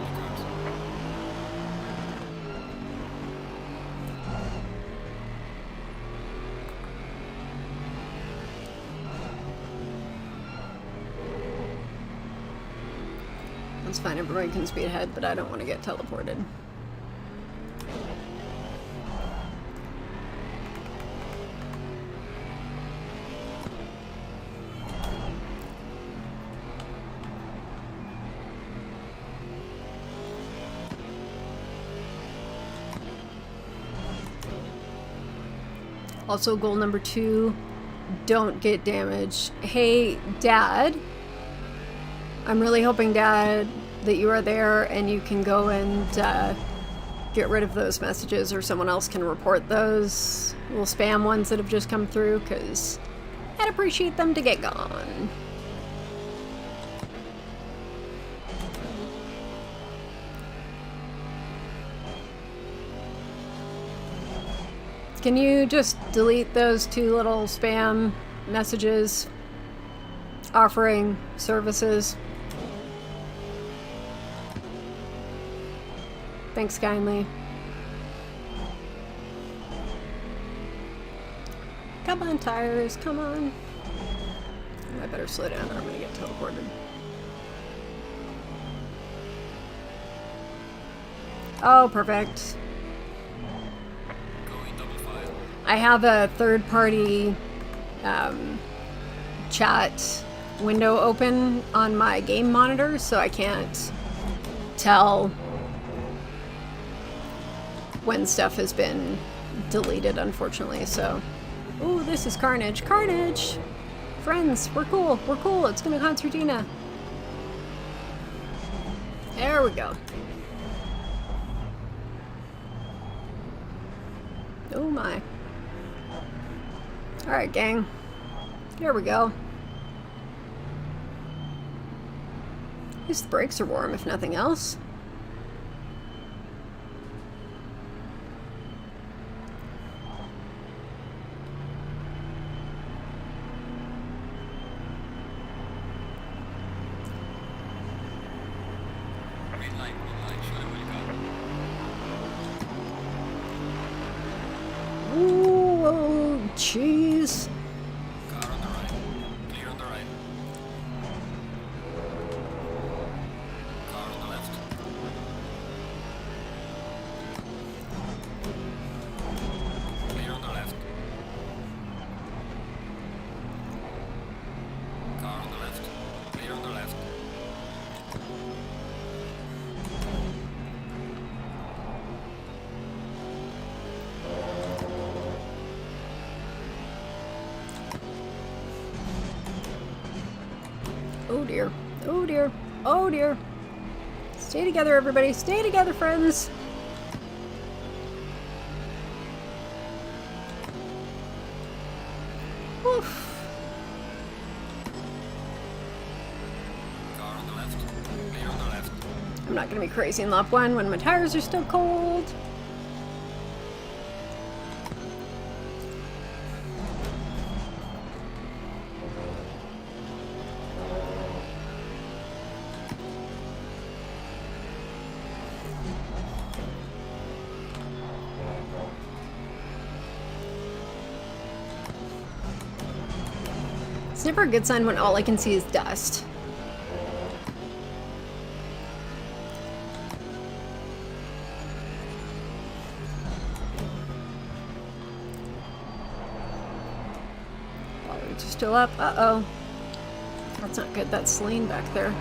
That's fine, everybody can speed ahead, but I don't want to get teleported. Also, goal number 2, don't get damaged. Hey, Dad. I'm really hoping, Dad, that you are there and you can go and get rid of those messages, or someone else can report those little spam ones that have just come through, because I'd appreciate them to get gone. Can you just delete those 2 little spam messages offering services? Thanks kindly. Come on, tires, come on. I better slow down or I'm gonna get teleported. Oh, perfect. I have a third-party chat window open on my game monitor, so I can't tell when stuff has been deleted, unfortunately. So, ooh, this is carnage. Carnage! Friends, we're cool. We're cool. It's gonna concertina. There we go. Oh my. Alright, gang. Here we go. At least the brakes are warm, if nothing else. Green light, show them where you go. Ooh, oh, jeez. Car on the right. Clear on the right. Car on the left. Clear on the left. Car on the left. Clear on the left. Oh dear. Oh dear. Oh dear. Stay together, everybody. Stay together, friends. Oof. Car on the left. Clear on the left. I'm not gonna be crazy in lap 1 when my tires are still cold. It's never a good sign when all I can see is dust. Bollards are still up. Uh-oh. That's not good. That's lean back there.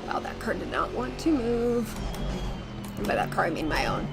Wow, that car did not want to move. And by that car, I mean my own.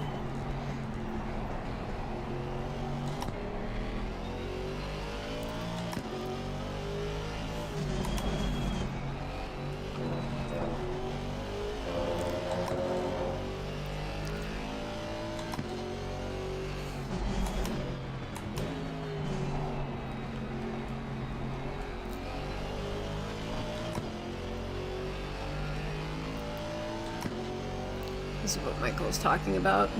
This is what Michael's talking about.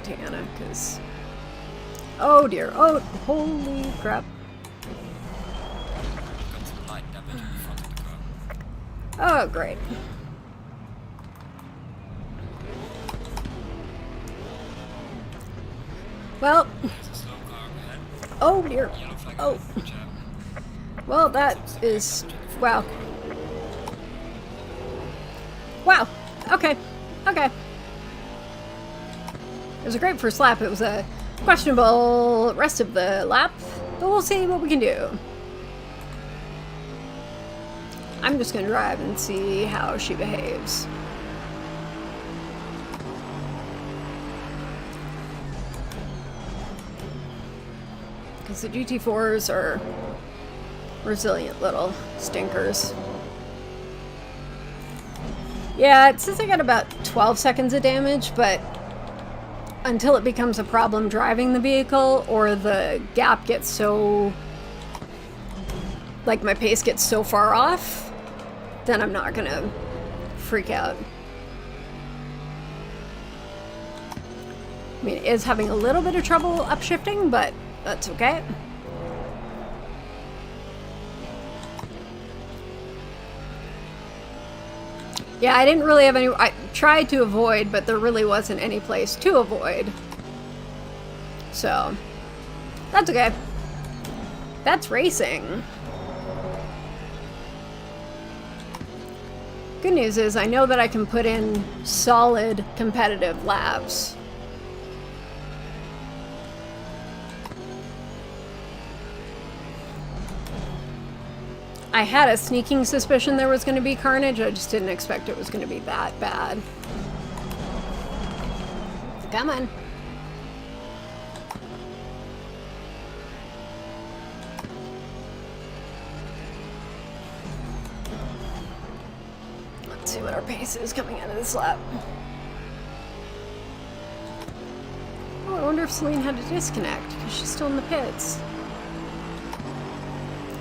Tana, because oh dear, oh holy crap. Got some light damage in front of the car. Oh great. Well, There's a slow car ahead. oh dear. Yellow flag. Oh. Watch out. Well, that is wow. Wow. Okay. Okay. It was a great first lap. It was a questionable rest of the lap, but we'll see what we can do. I'm just gonna drive and see how she behaves. Because the GT4s are resilient little stinkers. Yeah, it says I got about 12 seconds of damage, but until it becomes a problem driving the vehicle or the gap gets so, like my pace gets so far off, then I'm not gonna freak out. I mean, it is having a little bit of trouble upshifting, but that's okay. Yeah, I didn't really have any... I tried to avoid, but there really wasn't any place to avoid. So, that's okay. That's racing. Good news is I know that I can put in solid competitive laps. I had a sneaking suspicion there was going to be carnage. I just didn't expect it was going to be that bad. Come on. Let's see what our pace is coming out of this lap. Oh, I wonder if Celine had to disconnect because she's still in the pits.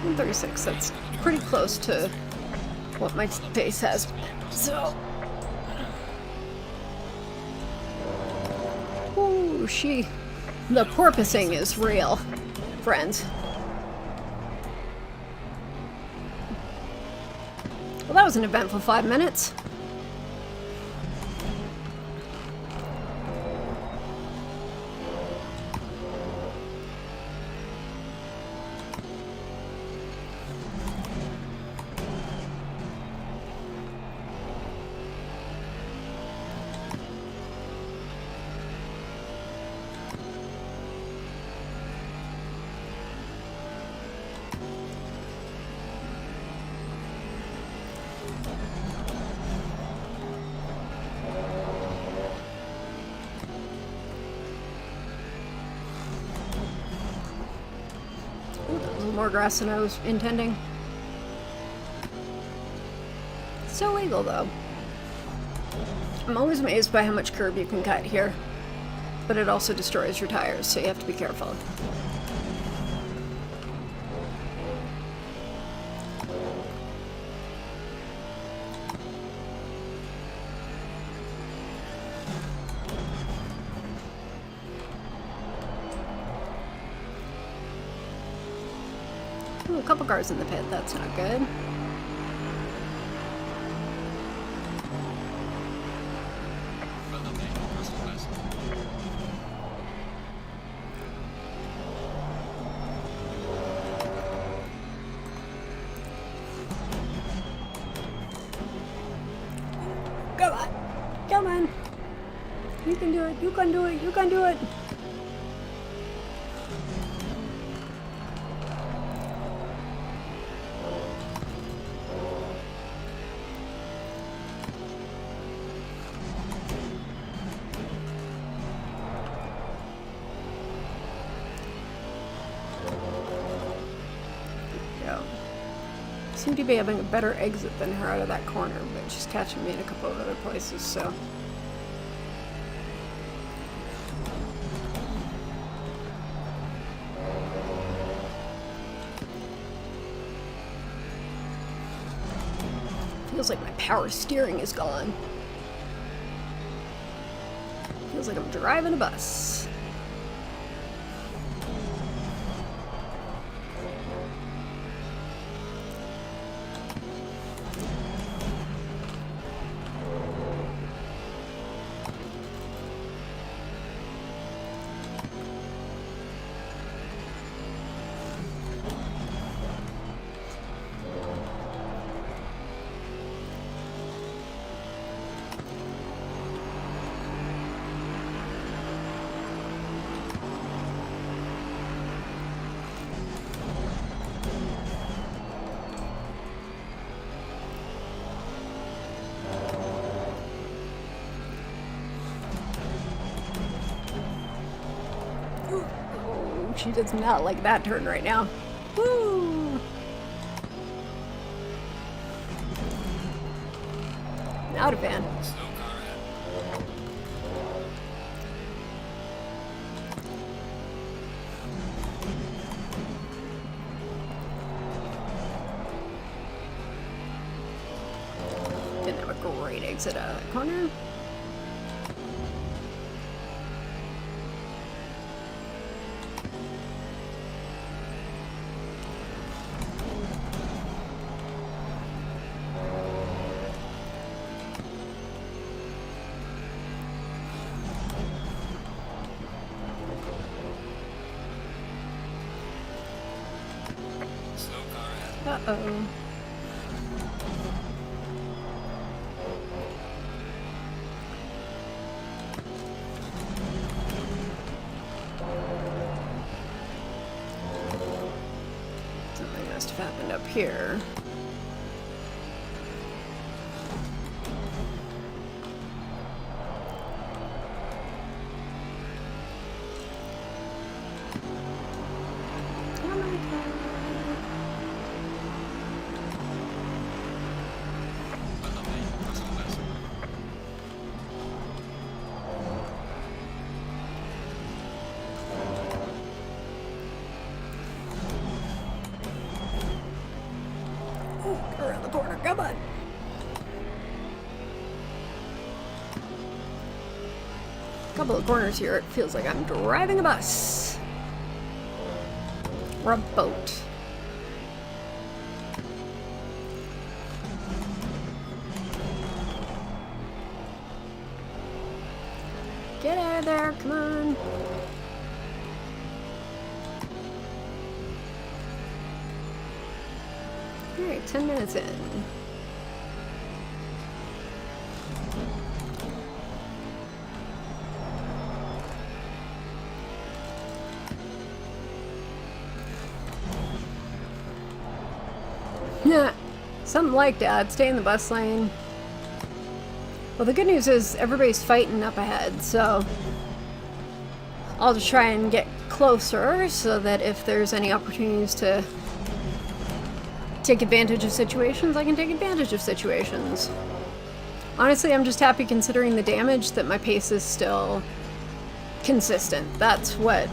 136, that's pretty close to what my pace has been. So, ooh, the porpoising is real, friends. Well, that was an eventful 5 minutes. More grass than I was intending. Still legal though. I'm always amazed by how much curb you can cut here, but it also destroys your tires, so you have to be careful. Ooh, a couple cars in the pit, that's not good. Well done, mate. First and last. Come on! Come on! You can do it, you can do it, you can do it! seem to be having a better exit than her out of that corner, but she's catching me in a couple of other places, so... Feels like my power steering is gone. Feels like I'm driving a bus. She does not like that turn right now. Woo! Not a fan. Slow car ahead. Didn't have a great exit out of that corner. Slow car ahead. Uh-oh. Something must have happened up here. Oh my god. Well done, mate. That's all best. Ooh, around the corner, come on. Couple of corners here, it feels like I'm driving a bus. Or a boat. Get out of there, come on. Alright, 10 minutes in. Yeah, something like that. Stay in the bus lane. Well, the good news is everybody's fighting up ahead, so I'll just try and get closer so that if there's any opportunities to take advantage of situations, I can take advantage of situations. Honestly, I'm just happy considering the damage that my pace is still consistent. That's what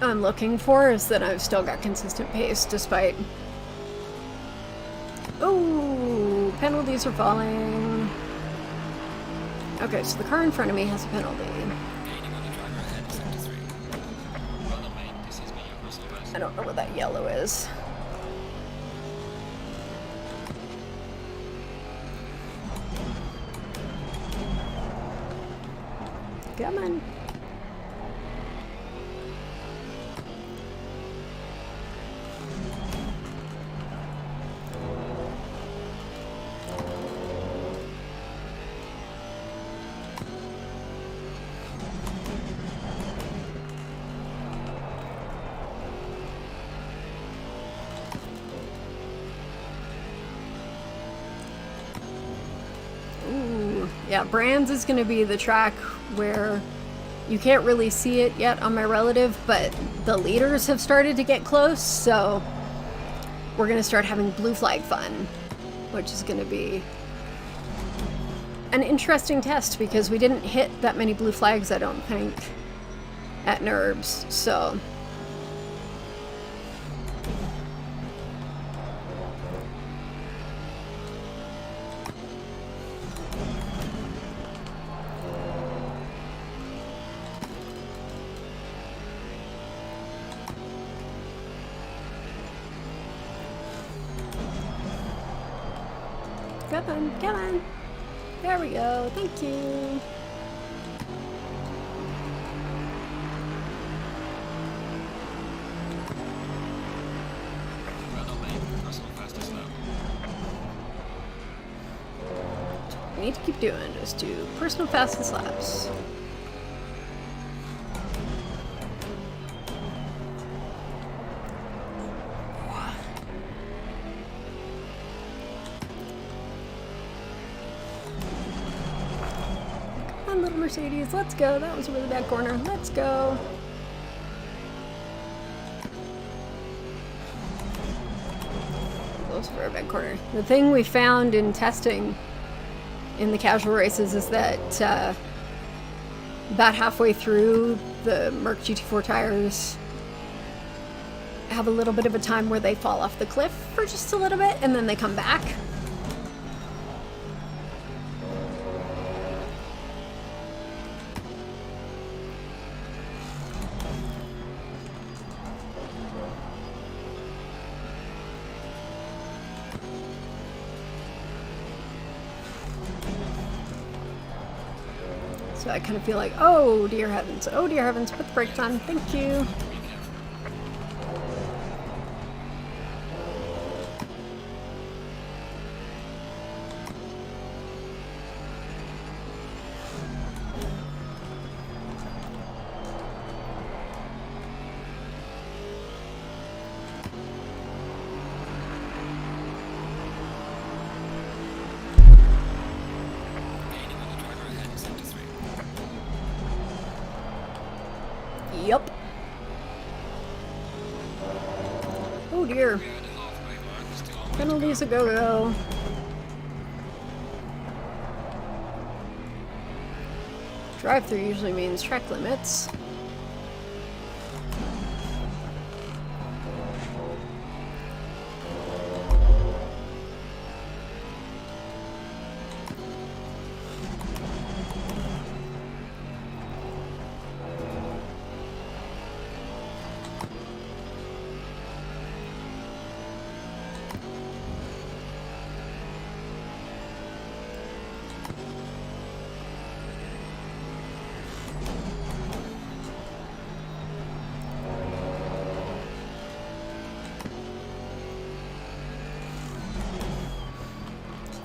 I'm looking for, is that I've still got consistent pace despite... Oh, penalties are falling. Okay, so the car in front of me has a penalty. Gaining on the driver ahead, sector 3. Well done, mate. This is me, your Russell West. I don't know what that yellow is. Come on. Ooh, yeah, Brands is going to be the track where you can't really see it yet on my relative, but the leaders have started to get close, so we're going to start having blue flag fun, which is going to be an interesting test because we didn't hit that many blue flags, I don't think, at NERBs, so... Come on, come on. There we go. Thank you. Run away, personal fastest lap. We need to keep doing. Just do personal fastest laps. Little Mercedes, let's go. That was a really bad corner. Let's go. That was a very bad corner. The thing we found in testing in the casual races is that about halfway through, the Merc GT4 tires have a little bit of a time where they fall off the cliff for just a little bit and then they come back. So I kind of feel like, oh dear heavens, put the brakes on, thank you. Gaining on the driver ahead in sector 3. Yup. Oh dear. We are at the halfway mark, still on way to Penalties go. a go-go. Drive-through usually means track limits.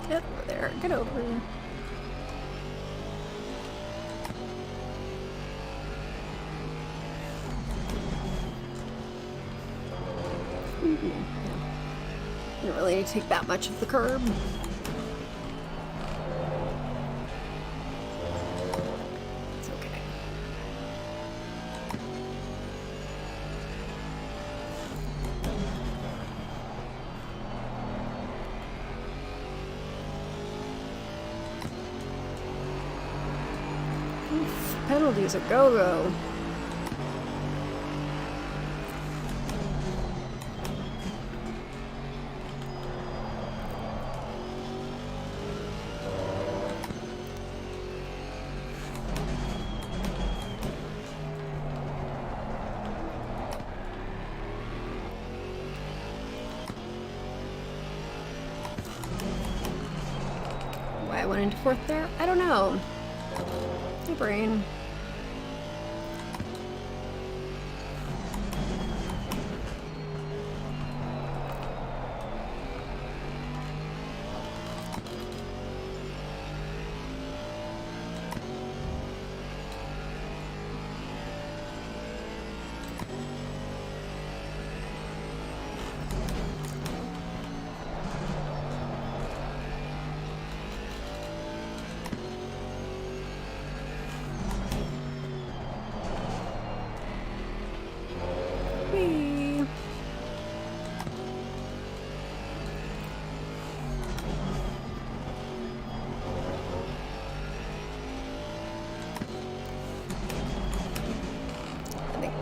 Get over there. Get over here. Didn't really need to take that much of the curb. It's okay. Oof, penalties a go-go. Why I went into fourth there? I don't know. My brain.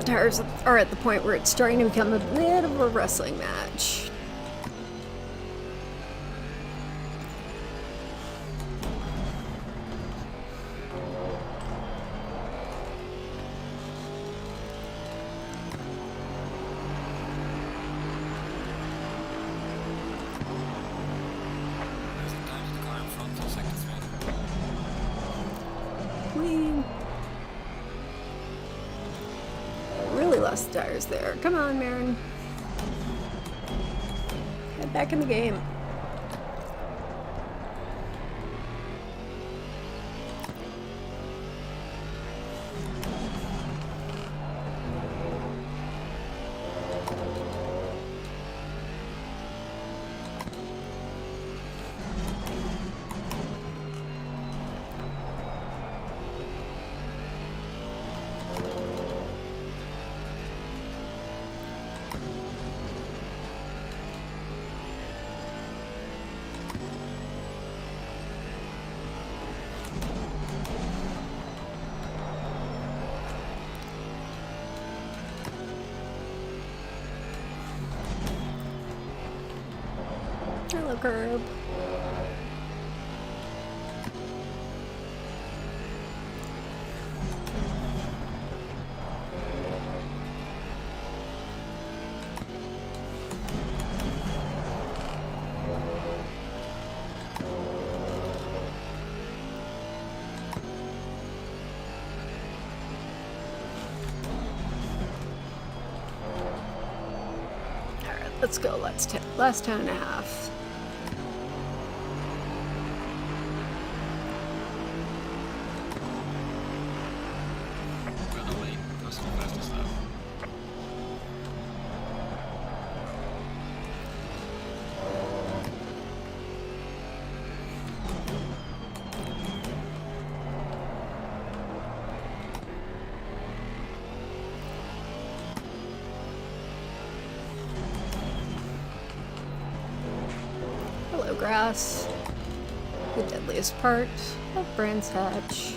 tires are at the point where it's starting to become a bit of a wrestling match. There's the time to the car in front in sector 3. We really lost the tires there. Come on, Marin. Head back in the game. Hello, curb. Alright, let's go. Last 10 and a half. Well, no way. That's the fastest lap. Hello, grass. The deadliest part of Brands Hatch.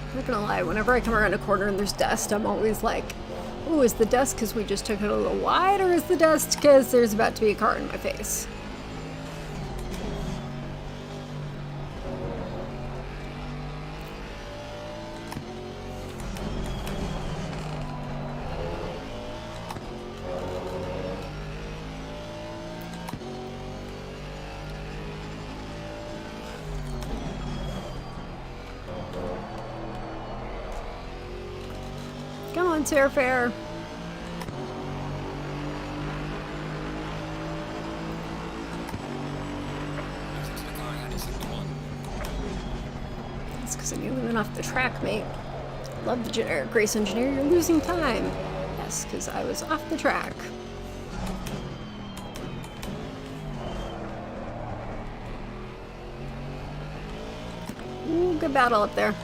I'm not gonna lie, whenever I come around a corner and there's dust, I'm always like, ooh, is the dust because we just took it a little wide, or is the dust because there's about to be a car in my face? Come on, Sarah Fair. Losing to the car ahead in sector 1. That's because I knew we went off the track, mate. Love the generic race engineer, you're losing time. Yes, because I was off the track. Ooh, good battle up there.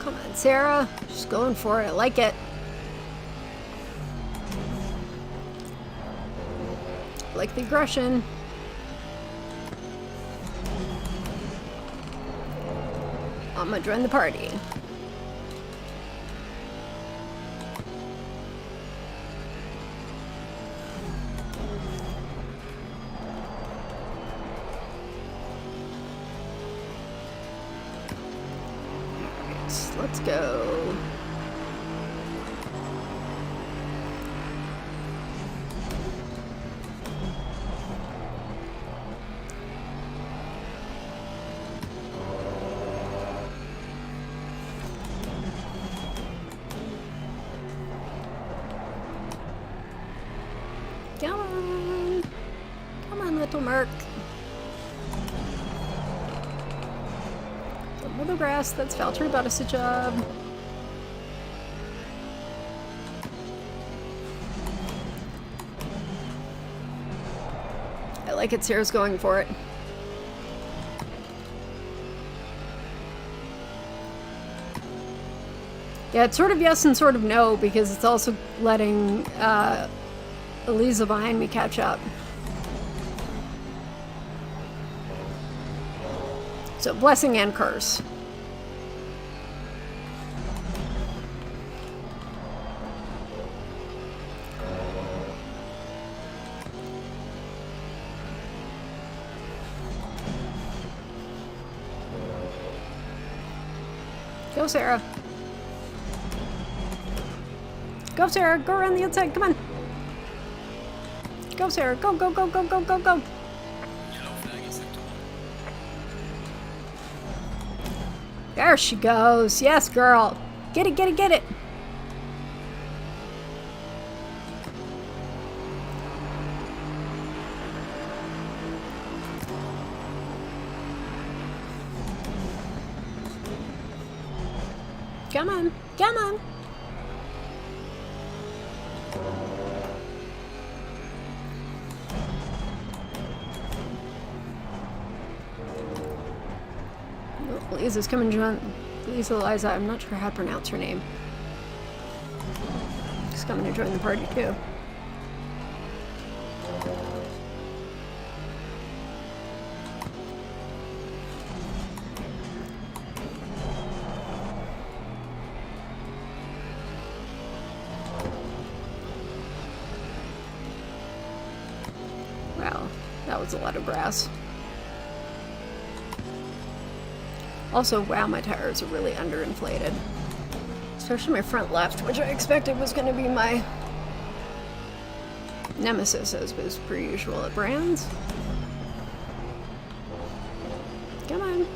Come on, Sarah. Just going for it. I like it. I like the aggression. I'm gonna join the party. let's go. Come on. Come on, little Merc. The grass, that's Valtteri Bottas' job. I like it, Sarah's going for it. Yeah, it's sort of yes and sort of no, because it's also letting Elisa behind me catch up. So, blessing and curse. Go, Sarah. Go, Sarah. Go around the outside. Come on. Go, Sarah. Go, go, go, go, go, go, go. Yellow flag in sector 1. There she goes. Yes, girl. Get it, get it, get it. Come on. Come on. Lisa's coming to join. Liza, I'm not sure how to pronounce her name. She's coming to join the party too. Wow, that was a lot of grass. Also, wow, my tires are really underinflated. Especially my front left, which I expected was going to be my nemesis, as was per usual at Brands. Come on.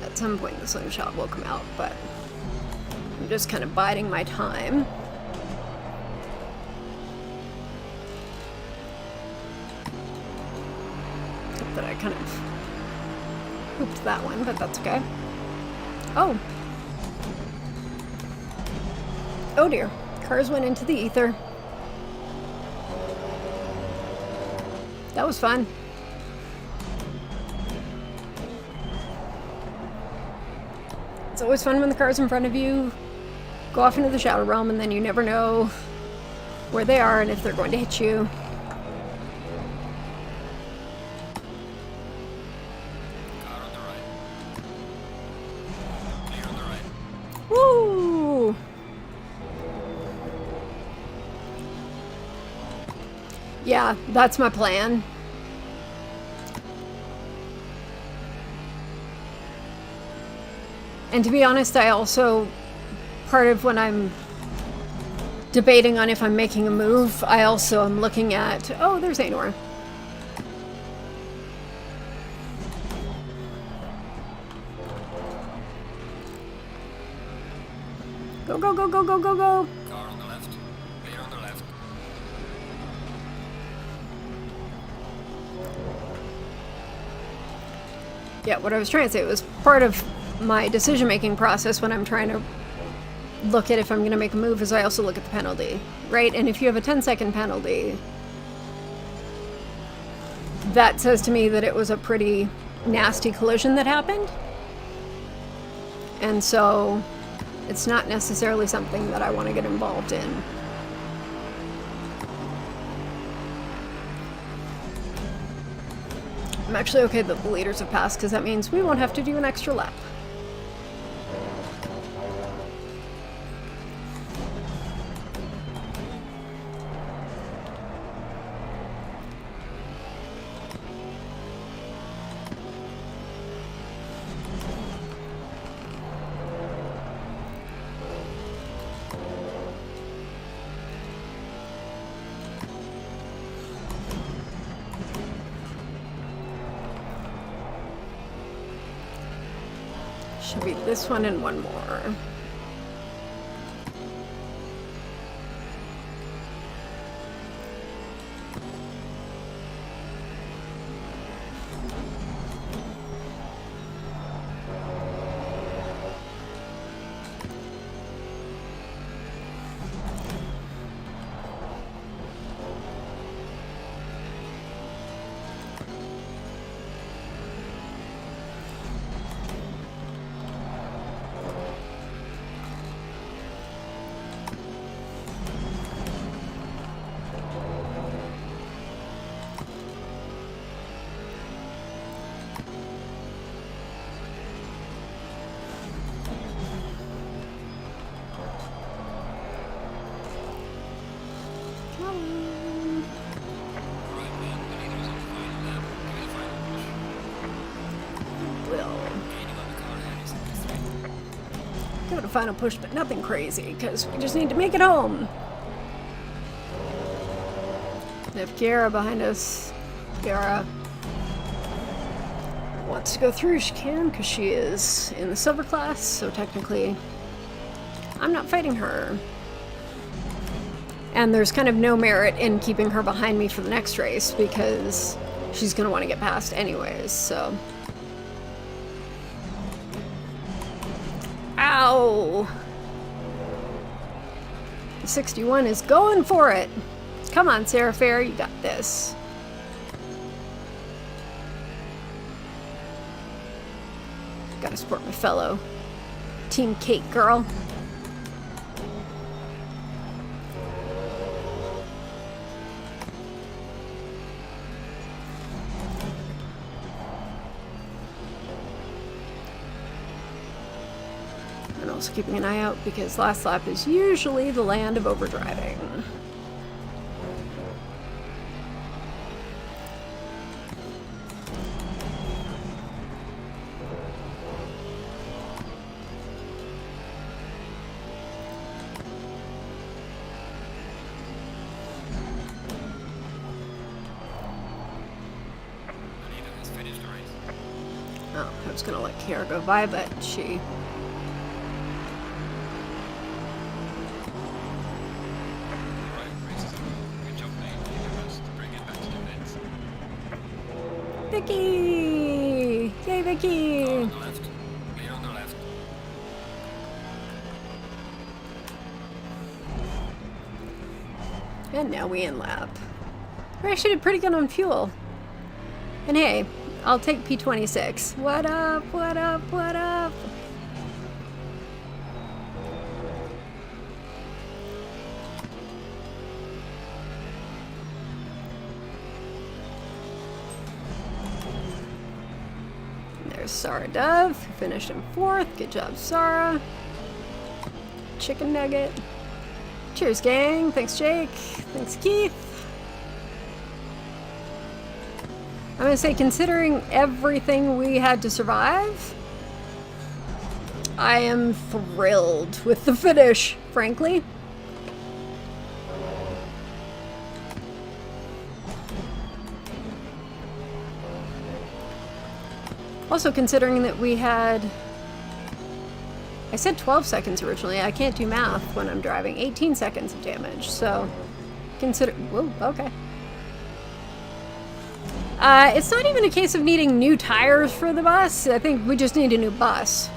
At some point the slingshot will come out, but I'm just kind of biding my time. Except that I kind of pooped that one, but that's okay. Oh! Oh dear. Cars went into the ether. That was fun. It's always fun when the cars in front of you go off into the shadow realm and then you never know where they are and if they're going to hit you. Car on the right. Clear on the right. Woo! Yeah, that's my plan. And to be honest, I also, part of when I'm debating on if I'm making a move, I also am looking at, oh, there's Anor. Go, go, go, go, go, go, go. Car on the left. Clear on the left. Yeah, what I was trying to say was part of my decision-making process when I'm trying to look at if I'm going to make a move is I also look at the penalty, right? And if you have a 10-second penalty, that says to me that it was a pretty nasty collision that happened. And so it's not necessarily something that I want to get involved in. I'm actually okay that the leaders have passed, because that means we won't have to do an extra lap. Should be this one and one more. Give it a final push, but nothing crazy, because we just need to make it home. We have Kiara behind us. Kiara wants to go through. She can, because she is in the silver class, so technically I'm not fighting her. And there's kind of no merit in keeping her behind me for the next race, because she's going to want to get past anyways, so... Ow! The 61 is going for it. Come on, Sarah Fair, you got this. Gotta support my fellow Team Kate girl. Also keeping an eye out, because last lap is usually the land of overdriving. Oh, I was gonna let Kiara go by, but she... Vicky! Yay, Vicky! On the left. Clear on the left. And now we in lap. We actually did pretty good on fuel. And hey, I'll take P26. What up, what up, what up? There's Sarah Dove, who finished in 4th. Good job, Sarah. Chicken nugget. Cheers, gang. Thanks, Jake. Thanks, Keith. I'm gonna say, considering everything we had to survive, I am thrilled with the finish, frankly. Also, considering that we had... I said 12 seconds originally. I can't do math when I'm driving. 18 seconds of damage, so... Consider... Whoa, okay. It's not even a case of needing new tires for the bus. I think we just need a new bus.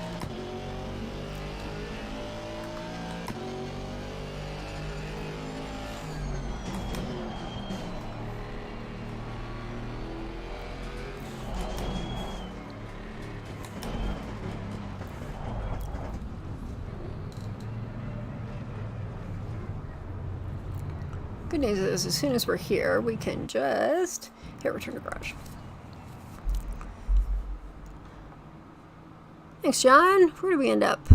Good news is, as soon as we're here, we can just hit return to garage. Thanks, John. Where do we end up?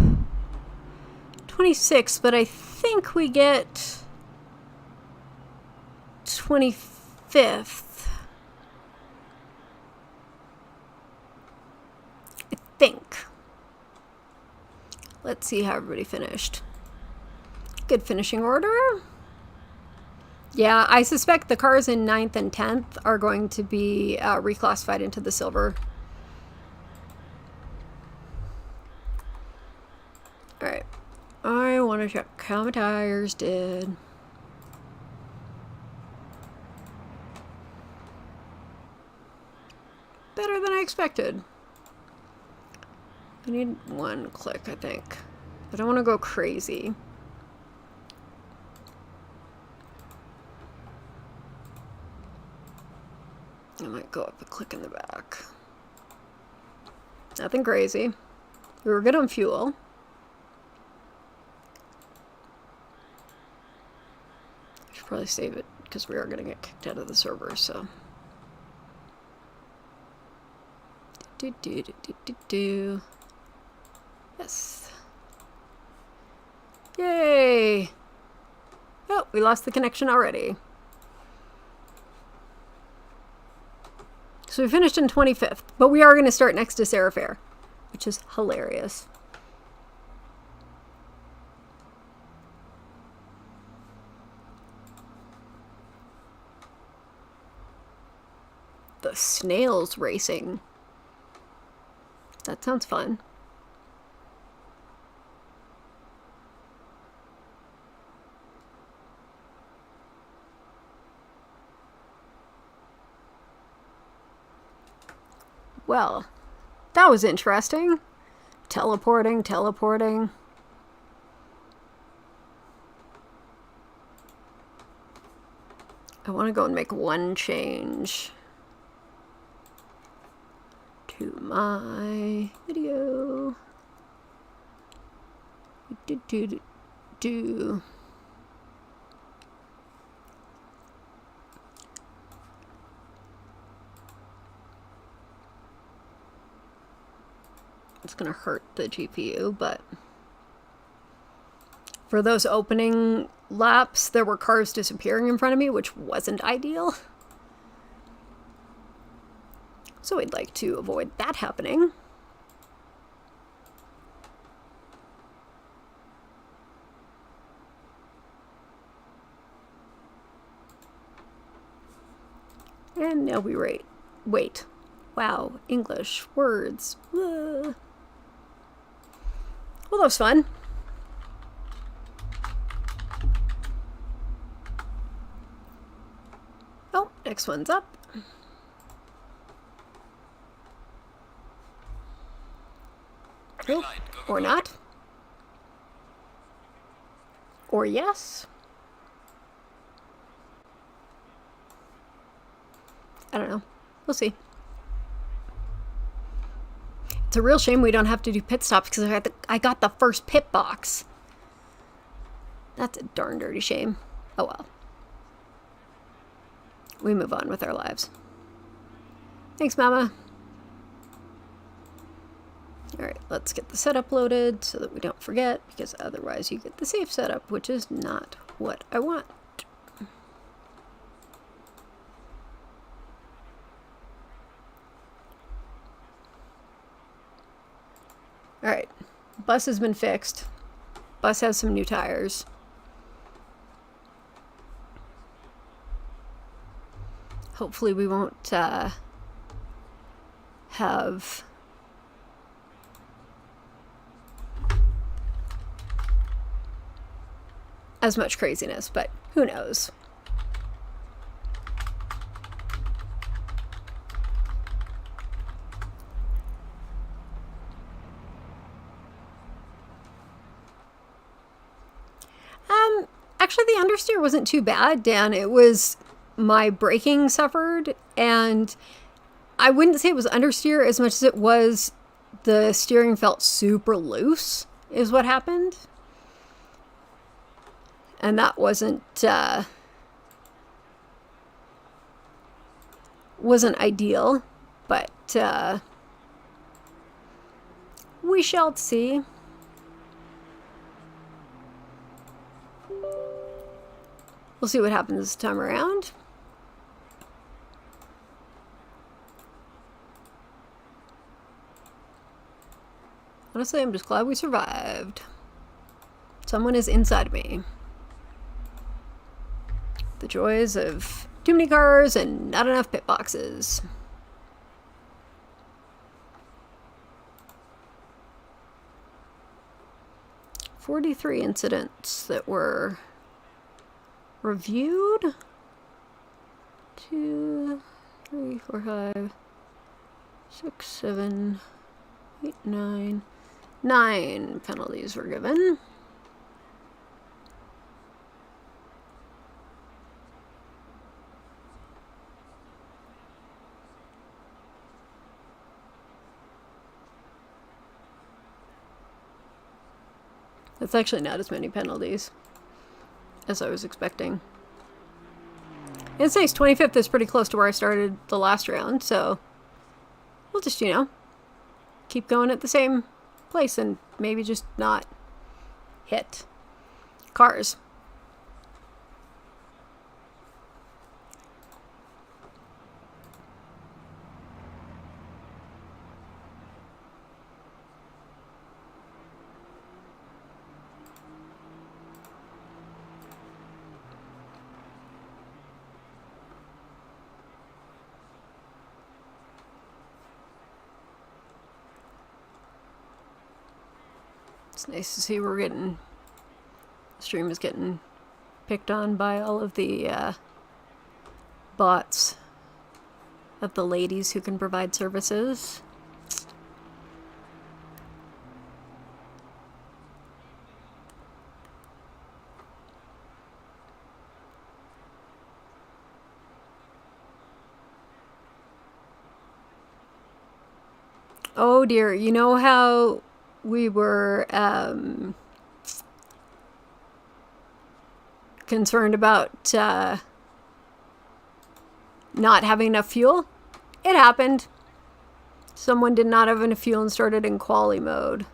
26, but I think we get 25th. I think. Let's see how everybody finished. Good finishing order. Yeah, I suspect the cars in 9th and 10th are going to be reclassified into the silver. Alright. I want to check how my tires did. Better than I expected. I need one click, I think. I don't want to go crazy. I might go up a click in the back. Nothing crazy. We were good on fuel. I should probably save it because we are going to get kicked out of the server, so. Yes. Yay! Oh, we lost the connection already. So we finished in 25th, but we are going to start next to Sarah Fair, which is hilarious. The snails racing. That sounds fun. Well, that was interesting. Teleporting. I want to go and make one change to my video. It's gonna hurt the GPU, but for those opening laps, there were cars disappearing in front of me, which wasn't ideal. So we'd like to avoid that happening. And now we wait. Wow, English words. Well, that was fun. Oh, next one's up. Nope. Or not. Or yes. I don't know. We'll see. It's a real shame we don't have to do pit stops because I got the first pit box. That's a darn dirty shame. Oh well. We move on with our lives. Thanks, Mama. Alright, let's get the setup loaded so that we don't forget, because otherwise you get the safe setup, which is not what I want. Alright, bus has been fixed. Bus has some new tires. Hopefully we won't have as much craziness, but who knows? Actually, the understeer wasn't too bad, Dan. It was my braking suffered, and I wouldn't say it was understeer as much as it was the steering felt super loose, is what happened. And that wasn't wasn't ideal, but We shall see. We'll see what happens this time around. Honestly, I'm just glad we survived. Someone is inside me. The joys of too many cars and not enough pit boxes. "43 incidents that were reviewed. 2, 3, 4, 5, 6, 7, 8, 9. 9 penalties were given. That's actually not as many penalties as I was expecting. It's nice, 25th is pretty close to where I started the last round, so we'll just, you know, keep going at the same place and maybe just not hit cars. It's nice to see we're getting, the stream is getting picked on by all of the bots of the ladies who can provide services. Oh dear, you know how we were concerned about not having enough fuel? It happened. Someone did not have enough fuel and started in quali mode.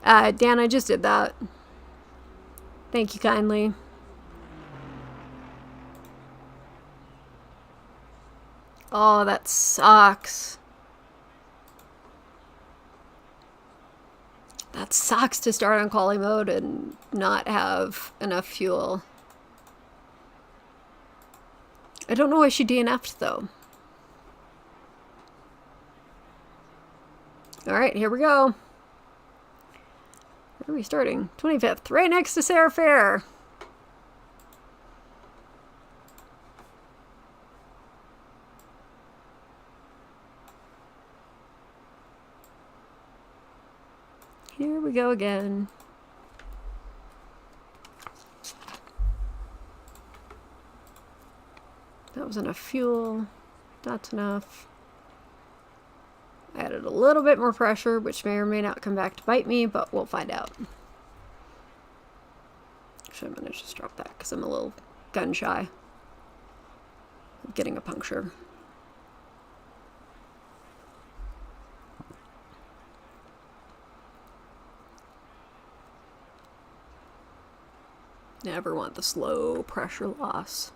Dan, I just did that. Thank you kindly. Oh, that sucks. That sucks to start on quali mode and not have enough fuel. I don't know why she DNF'd though. Alright, here we go. Where are we starting? 25th, right next to Sarah Fair. Here we go again. That was enough fuel. That's enough. I added a little bit more pressure, which may or may not come back to bite me, but we'll find out. Actually, I'm going to just drop that because I'm a little gun shy of getting a puncture. Never want the slow pressure loss.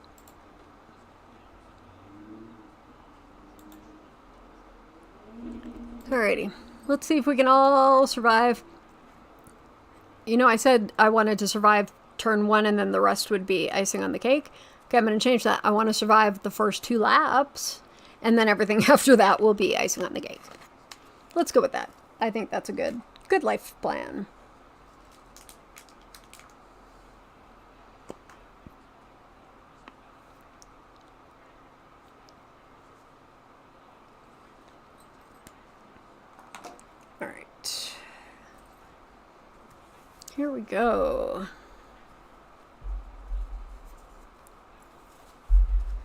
Alrighty, let's see if we can all survive. You know, I said I wanted to survive turn 1 and then the rest would be icing on the cake. Okay, I'm going to change that. I want to survive the first 2 laps and then everything after that will be icing on the cake. Let's go with that. I think that's a good life plan. Here we go.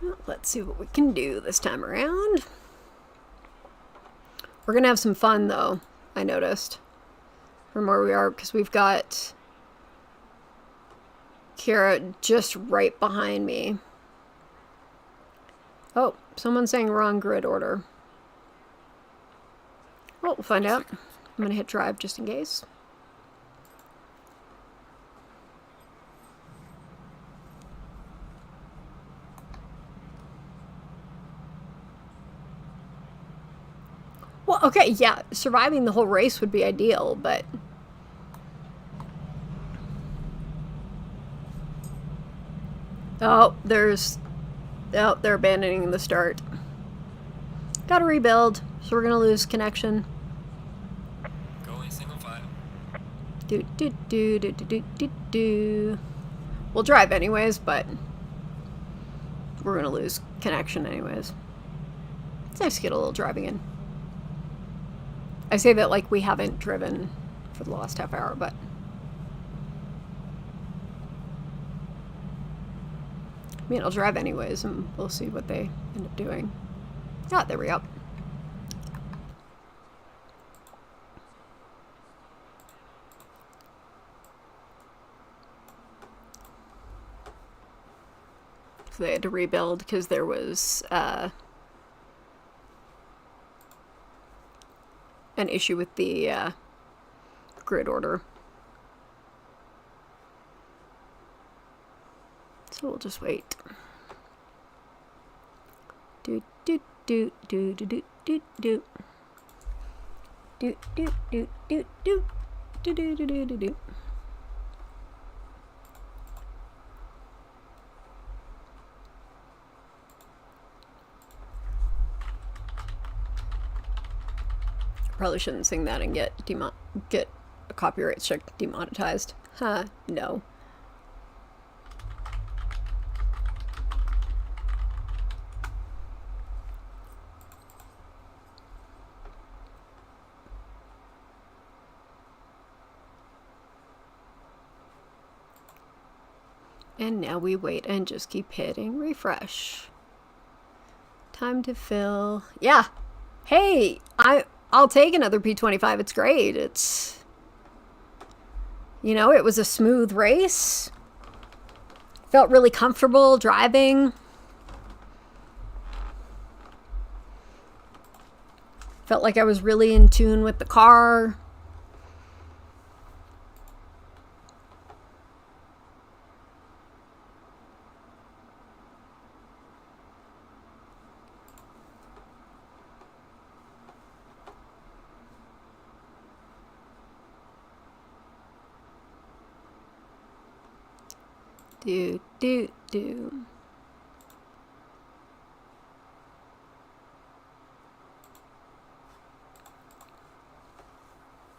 Well, let's see what we can do this time around. We're going to have some fun, though, I noticed, from where we are, because we've got Kira just right behind me. Oh, someone's saying wrong grid order. Well, we'll find out. I'm going to hit drive just in case. Well, okay, yeah, surviving the whole race would be ideal, but... Oh, there's... Oh, they're abandoning the start. Gotta rebuild, so we're gonna lose connection. Going single file. Do. We'll drive anyways, but... we're gonna lose connection anyways. It's nice to get a little driving in. I say that like we haven't driven for the last half hour, but... I mean, I'll drive anyways, and we'll see what they end up doing. Ah, there we go. So they had to rebuild because there was an issue with the grid order. So we'll just wait. Do. Probably shouldn't sing that and get a copyright strike demonetized. Huh, no. And now we wait and just keep hitting refresh. Time to fill. Yeah. Hey, I'll take another P25. It's great. It's, you know, it was a smooth race. Felt really comfortable driving. Felt like I was really in tune with the car. Do.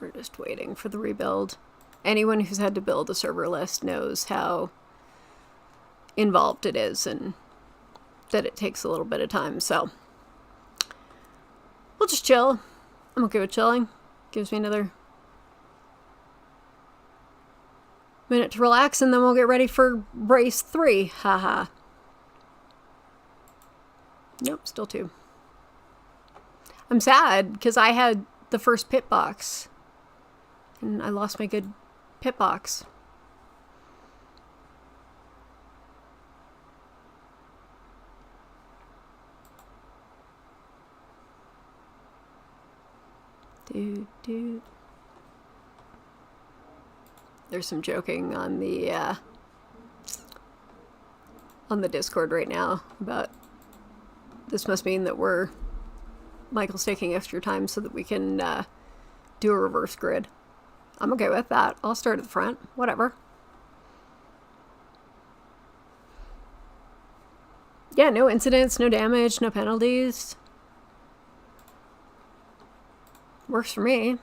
We're just waiting for the rebuild. Anyone who's had to build a server list knows how involved it is and that it takes a little bit of time, so we'll just chill. I'm okay with chilling. Gives me another minute to relax, and then we'll get ready for race 3. Haha. Nope, still 2. I'm sad because I had the first pit box and I lost my good pit box. Do. There's some joking on the Discord right now about this must mean that Michael's taking extra time so that we can do a reverse grid. I'm okay with that. I'll start at the front. Whatever. Yeah, no incidents, no damage, no penalties. Works for me.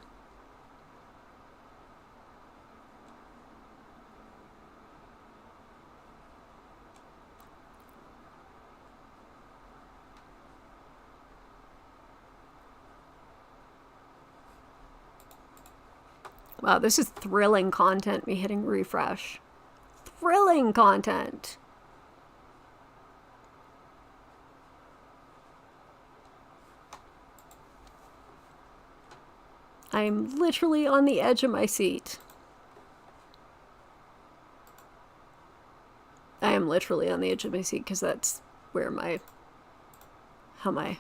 Wow, this is thrilling content, me hitting refresh. Thrilling content. I'm literally on the edge of my seat. I am literally on the edge of my seat because that's where how my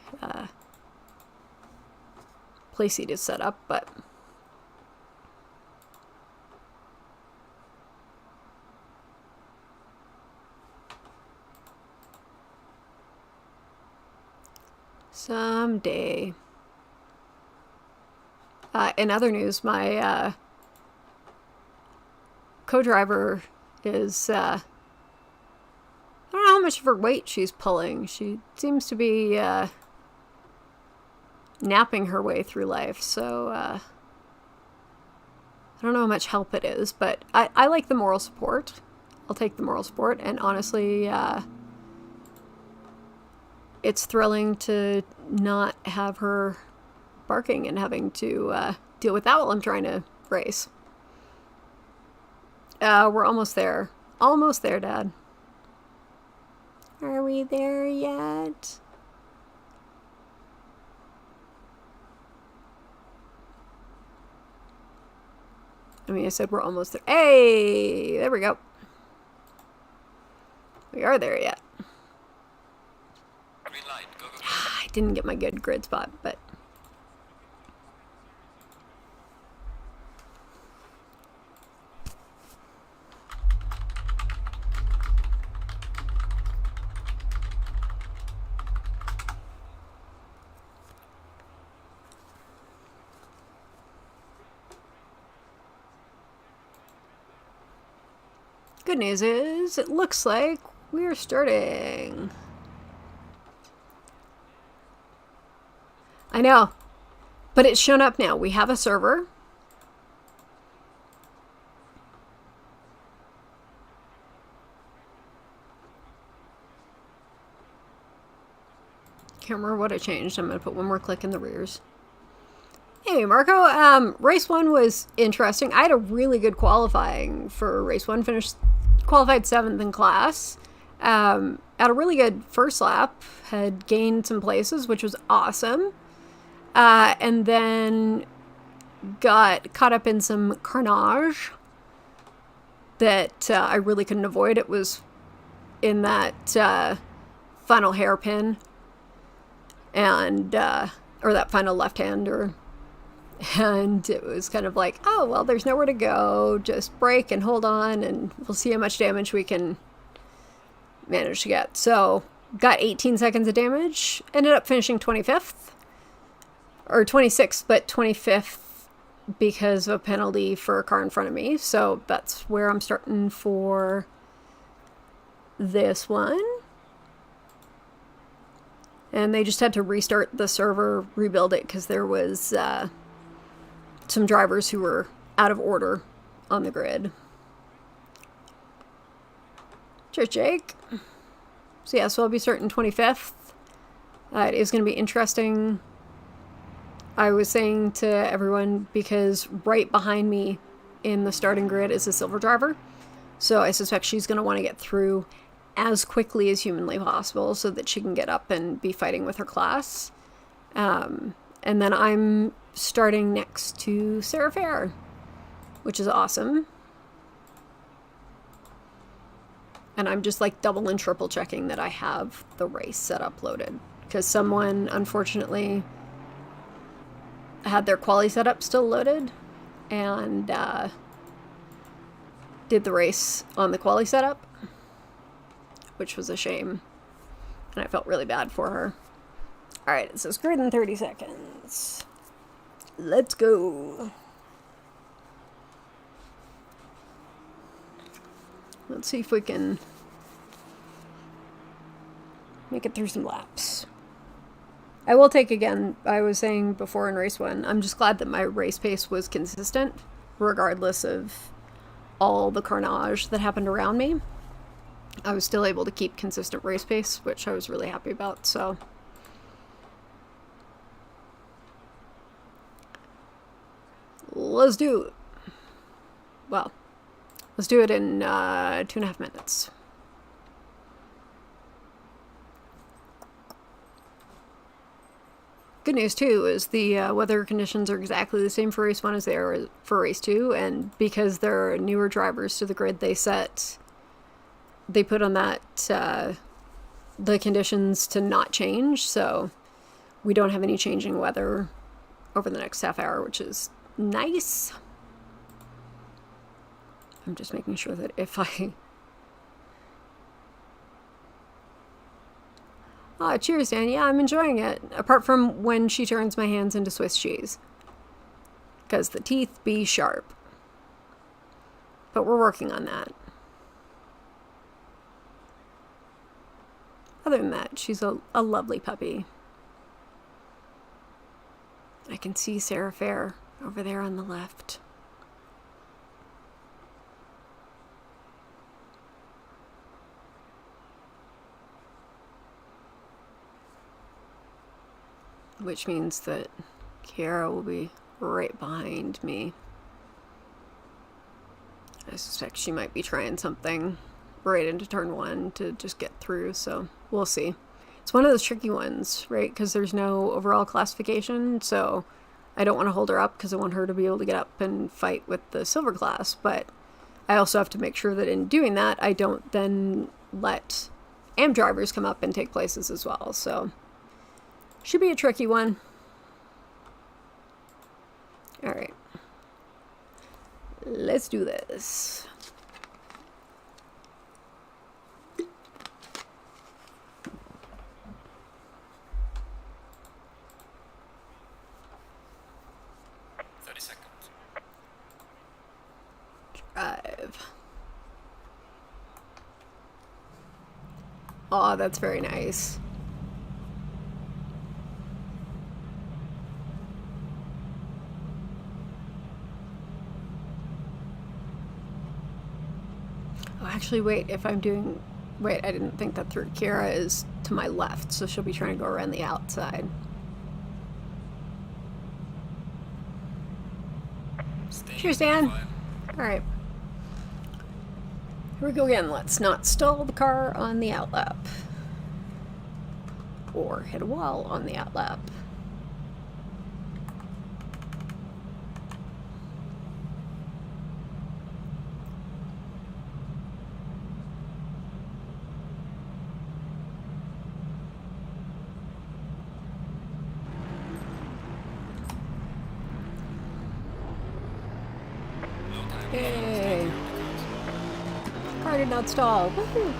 playseat is set up, but someday. In other news, my co-driver is, I don't know how much of her weight she's pulling. She seems to be napping her way through life, so I don't know how much help it is, but I like the moral support. I'll take the moral support, and honestly, it's thrilling to not have her barking and having to deal with that while I'm trying to race. We're almost there. Almost there, Dad. Are we there yet? I mean, I said we're almost there. Hey! There we go. We are there yet. Green light, go, go, go. I didn't get my good grid spot, but... Good news is, it looks like we're starting. I know, but it's shown up now. We have a server. Can't remember what I changed. I'm going to put one more click in the rears. Hey, Marco. Race 1 was interesting. I had a really good qualifying for race 1. Qualified 7th in class. Had a really good first lap. Had gained some places, which was awesome. And then got caught up in some carnage that I really couldn't avoid. It was in that final hairpin and or that final left-hander. And it was kind of like, oh, well, there's nowhere to go. Just brake and hold on, and we'll see how much damage we can manage to get. So, got 18 seconds of damage. Ended up finishing 25th. Or 26th, but 25th because of a penalty for a car in front of me. So, that's where I'm starting for this one. And they just had to restart the server, rebuild it, because there was... some drivers who were out of order on the grid. Cheers, Jake. So yeah, so I'll be starting 25th. It is going to be interesting. I was saying to everyone, because right behind me in the starting grid is a silver driver. So I suspect she's going to want to get through as quickly as humanly possible so that she can get up and be fighting with her class. And then I'm starting next to Sarah Fair, which is awesome. And I'm just like double and triple checking that I have the race set up loaded, because someone unfortunately had their quali setup still loaded and did the race on the quali setup, which was a shame, and I felt really bad for her. Alright, it says grid in 30 seconds. Let's go. Let's see if we can make it through some laps. I will take, again, I was saying before in race 1, I'm just glad that my race pace was consistent, regardless of all the carnage that happened around me. I was still able to keep consistent race pace, which I was really happy about, so... Let's do it. Well, let's do it in 2.5 minutes. Good news, too, is the weather conditions are exactly the same for race 1 as they are for race 2, and because there are newer drivers to the grid, they put on that the conditions to not change, so we don't have any changing weather over the next half hour, which is nice. I'm just making sure that if I... Oh, cheers, Dan. Yeah, I'm enjoying it. Apart from when she turns my hands into Swiss cheese. Because the teeth be sharp. But we're working on that. Other than that, she's a lovely puppy. I can see Sarah Fair over there on the left. Which means that Kiara will be right behind me. I suspect she might be trying something right into turn 1 to just get through, so we'll see. It's one of those tricky ones, right? Because there's no overall classification, so I don't want to hold her up because I want her to be able to get up and fight with the silver class, but I also have to make sure that in doing that, I don't then let AM drivers come up and take places as well, so should be a tricky one. All right. Let's do this. Drive. Oh, that's very nice. Oh, actually, wait, if I'm doing... Wait, I didn't think that through. Kira is to my left, so she'll be trying to go around the outside. Cheers, Dan. Alright. Here we go again. Let's not stall the car on the outlap. Or hit a wall on the outlap. Yay! Car did not stall. Woohoo!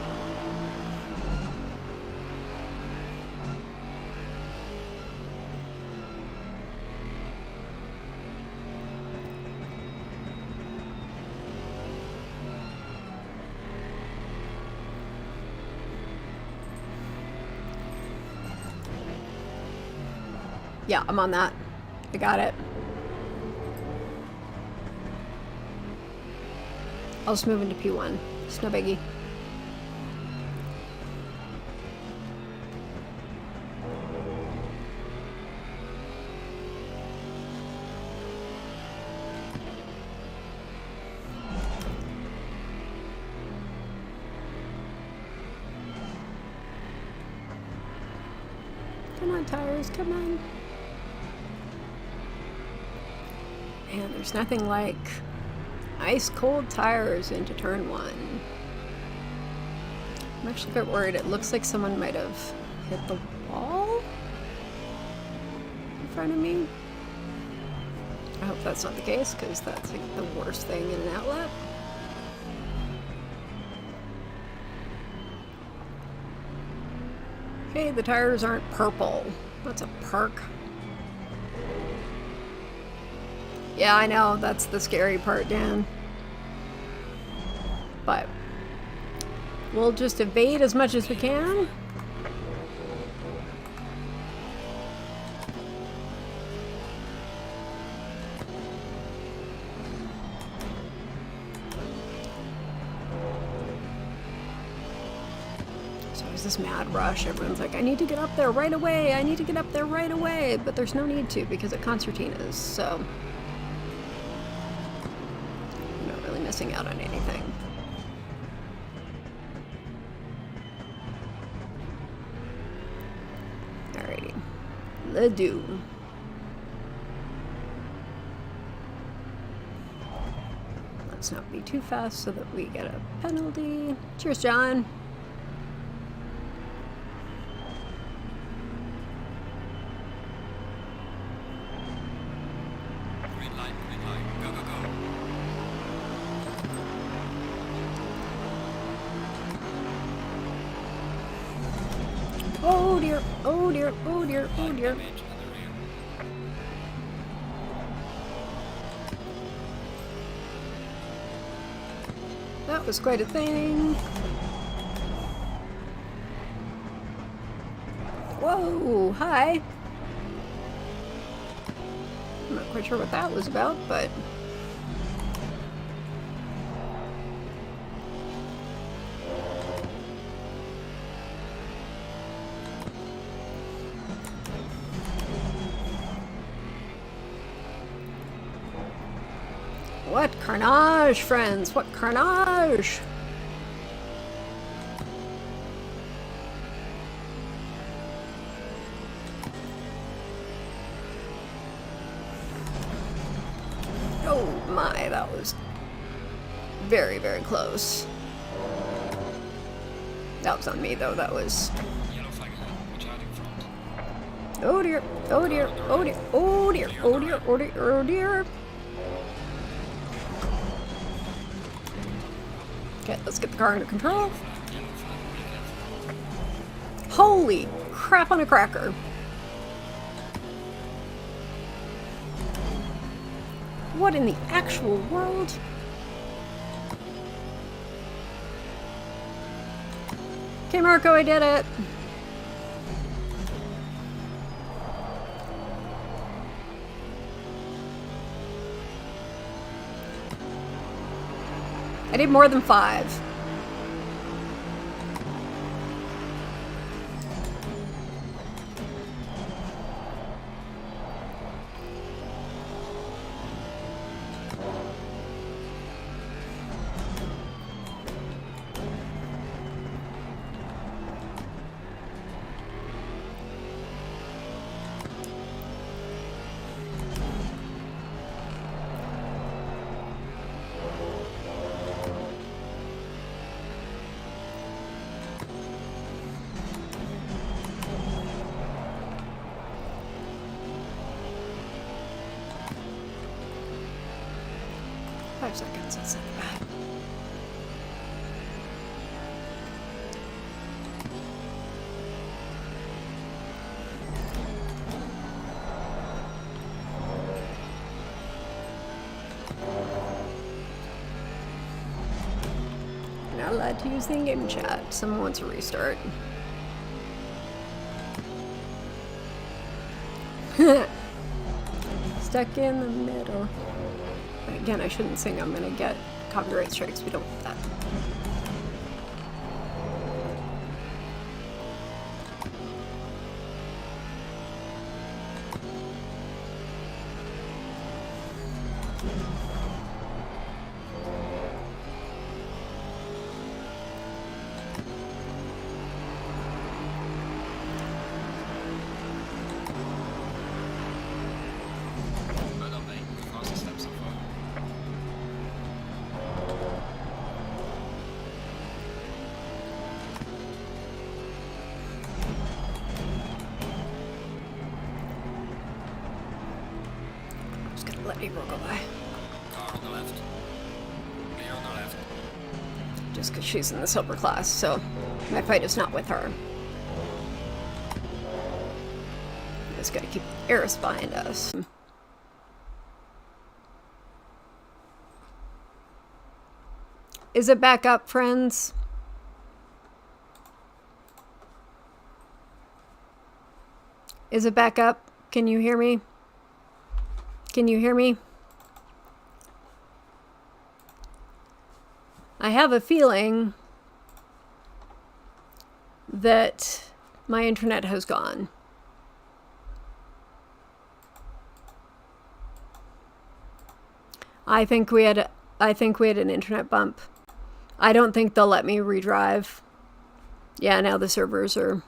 Yeah, I'm on that. I got it. I'll just move into P1. It's no biggie. Come on, tires, come on. Man, there's nothing like ice cold tires into turn 1. I'm actually a bit worried. It looks like someone might have hit the wall in front of me. I hope that's not the case, because that's like the worst thing in an outlet. Hey, the tires aren't purple. That's a perk. Yeah, I know, that's the scary part, Dan. But we'll just evade as much as we can. So there's this mad rush. Everyone's like, I need to get up there right away. I need to get up there right away. But there's no need to because of concertinas, so I'm not really missing out on anything. Alrighty. Let's do. Let's not be too fast so that we get a penalty. Cheers, John. dear, oh dear, oh dear, oh Light dear. damage at the rear. That was quite a thing. Whoa, hi. I'm not quite sure what that was about, but... What carnage, friends! What carnage! Oh my, that was very, very close. That was on me, though. That was... Yellow flag ahead. Watch out in front. Oh dear, oh dear, oh dear, oh dear, oh dear, oh dear, oh dear. Okay, let's get the car under control. Yellow flag. Be careful. Holy crap on a cracker. What in the actual world? Okay, Marco, I did it. I did more than 5. Seconds, that's not bad. You're not allowed to use the in-game chat. Someone wants a restart. Stuck in the middle. Again, I shouldn't sing. I'm gonna get copyright strikes. We don't want that. Well done, mate. Fastest step so far. Just gonna let April go by. Car on the left. Clear on the left. Just because she's in the silver class, so my fight is not with her. Just gotta keep Eris behind us. Is it back up, friends? Is it back up? Can you hear me? Can you hear me? I have a feeling that my internet has gone. I think we had an internet bump. I don't think they'll let me redrive. Yeah, now the servers are...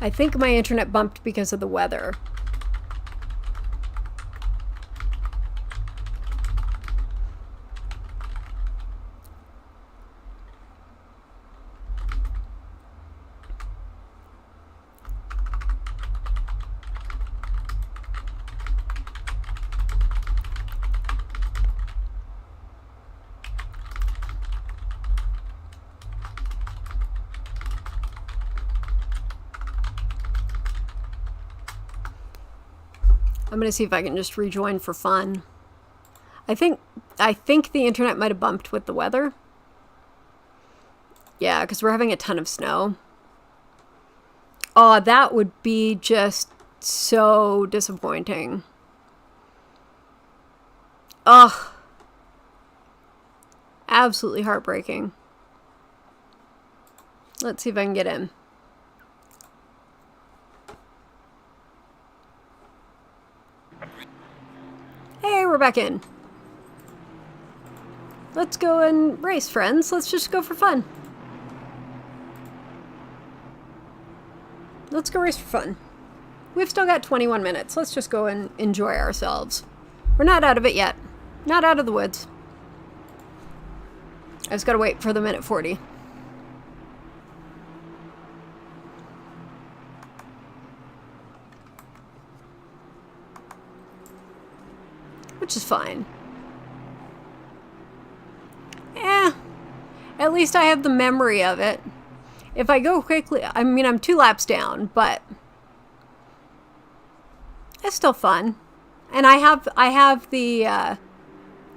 I think my internet bumped because of the weather. I'm gonna see if I can just rejoin for fun. I think the internet might have bumped with the weather. Yeah, because we're having a ton of snow. Oh, that would be just so disappointing. Ugh. Absolutely heartbreaking. Let's see if I can get in. Hey, we're back in. Let's go and race, friends. Let's just go for fun. Let's go race for fun. We've still got 21 minutes. Let's just go and enjoy ourselves. We're not out of it yet. Not out of the woods. I just gotta wait for the minute 40. Which is fine. At least I have the memory of it. If I go quickly, I mean, I'm 2 laps down, but it's still fun. And I have the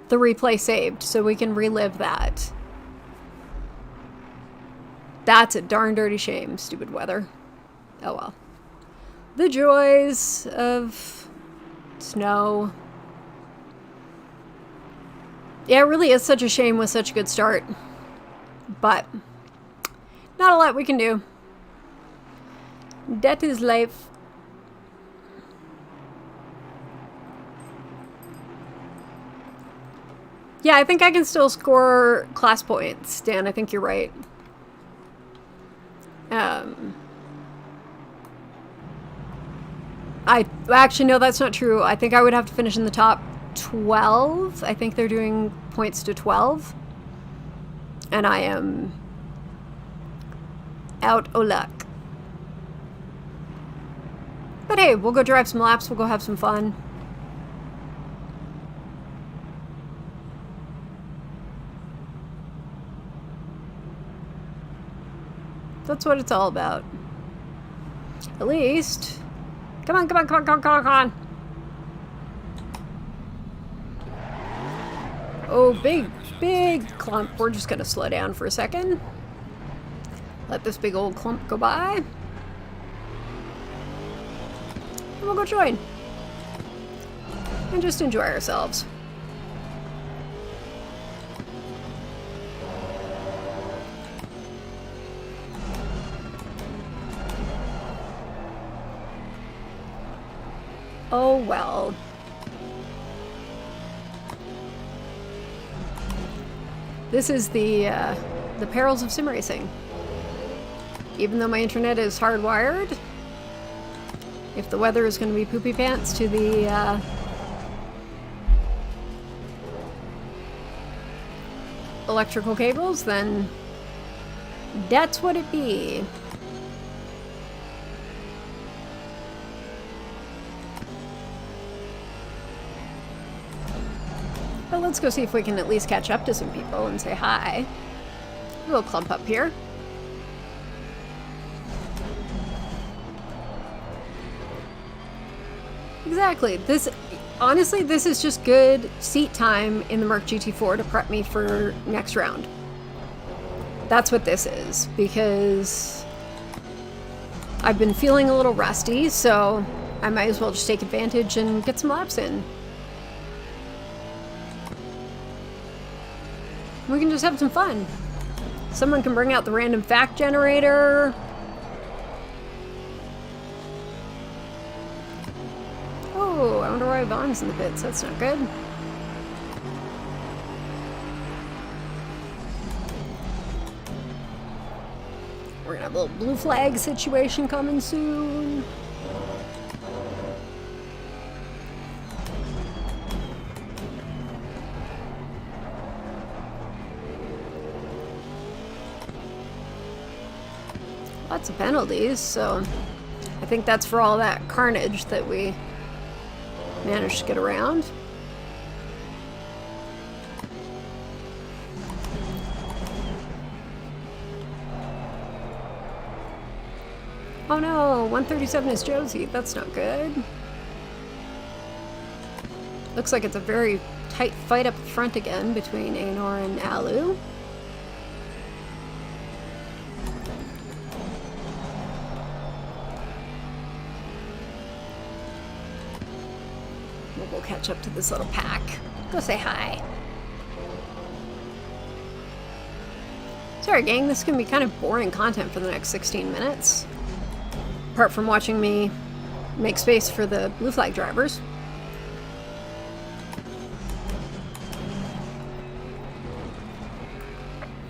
replay saved, so we can relive that. That's a darn dirty shame, stupid weather. Oh well. The joys of snow. Yeah, it really is such a shame with such a good start. But not a lot we can do. That is life. Yeah, I think I can still score class points, Dan. I think you're right. Actually, no, that's not true. I think I would have to finish in the top 12. I think they're doing points to 12. And I am out o' luck. But hey, we'll go drive some laps. We'll go have some fun. That's what it's all about. At least. Come on, come on, come on, come on, come on, come on. Oh, big clump. We're just gonna slow down for a second. Let this big old clump go by. And we'll go join. And just enjoy ourselves. Oh well. This is the perils of sim racing. Even though my internet is hardwired, if the weather is going to be poopy pants to the electrical cables, then that's what it be. But let's go see if we can at least catch up to some people and say hi. We'll clump up here. Exactly. Honestly, this is just good seat time in the Merc GT4 to prep me for next round. That's what this is, because I've been feeling a little rusty, so I might as well just take advantage and get some laps in. We can just have some fun. Someone can bring out the random fact generator. Oh, I wonder why Vaughn's in the pits. That's not good. We're gonna have a little blue flag situation coming soon. Lots of penalties, so I think that's for all that carnage that we managed to get around. Oh no, 137 is Josie. That's not good. Looks like it's a very tight fight up front again between Anor and Alu. We'll go catch up to this little pack. Go say hi. Sorry, gang, this is going to be kind of boring content for the next 16 minutes. Apart from watching me make space for the blue flag drivers.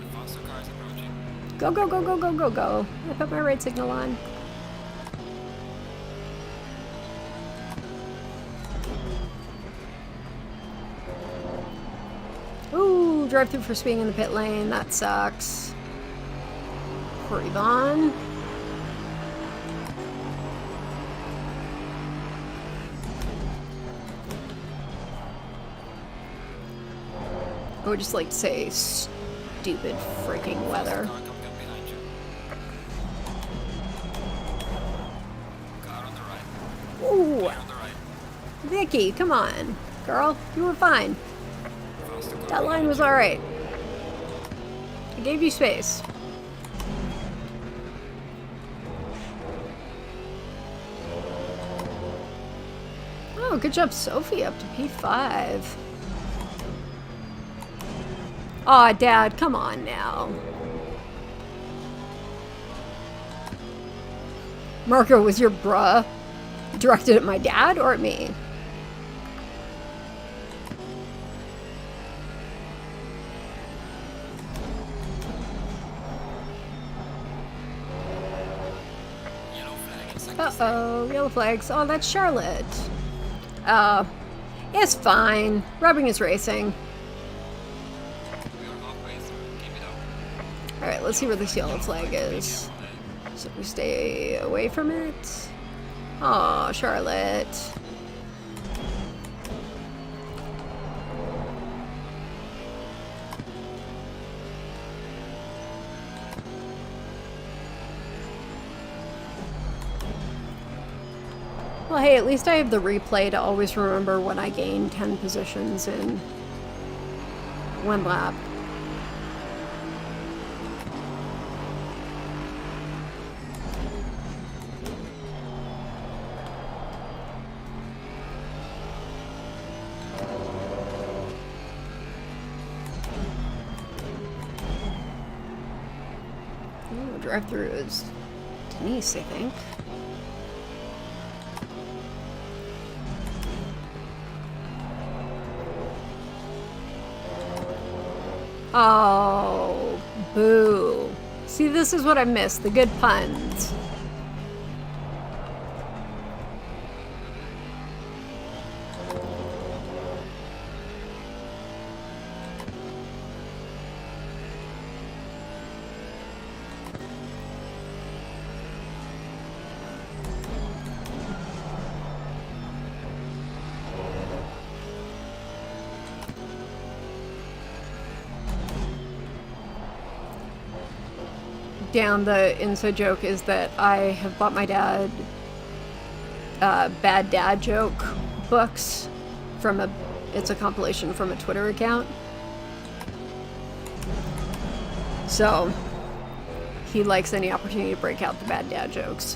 The faster car is approaching. Go, go, go, go, go, go, go. I put my red signal on. Ooh, drive through for speeding in the pit lane. That sucks. Poor Yvonne. I would just like to say stupid freaking weather. Car coming up behind you. Car on the right. Ooh, Clear on the right. Vicky, come on. Girl, you were fine. Faster car That line behind was you. alright. I gave you space. Oh, good job, Sophie, up to P5. Aw, Dad, come on now. Marco, was your bruh directed at my dad or at me? Yellow flag in sector Uh-oh, yellow flags. Oh, that's Charlotte. It's fine. Rubbing is racing. 3. We are halfway through. Keep it up. Alright, let's see where this yellow flag is. So we stay away from it. Aw, Charlotte. Well, hey, at least I have the replay to always remember when I gained 10 positions in one lap. Ooh, drive-through is Denise, I think. Oh, boo. See, this is what I miss, the good puns. Down, the inside joke is that I have bought my dad bad dad joke books from it's a compilation from a Twitter account. So he likes any opportunity to break out the bad dad jokes.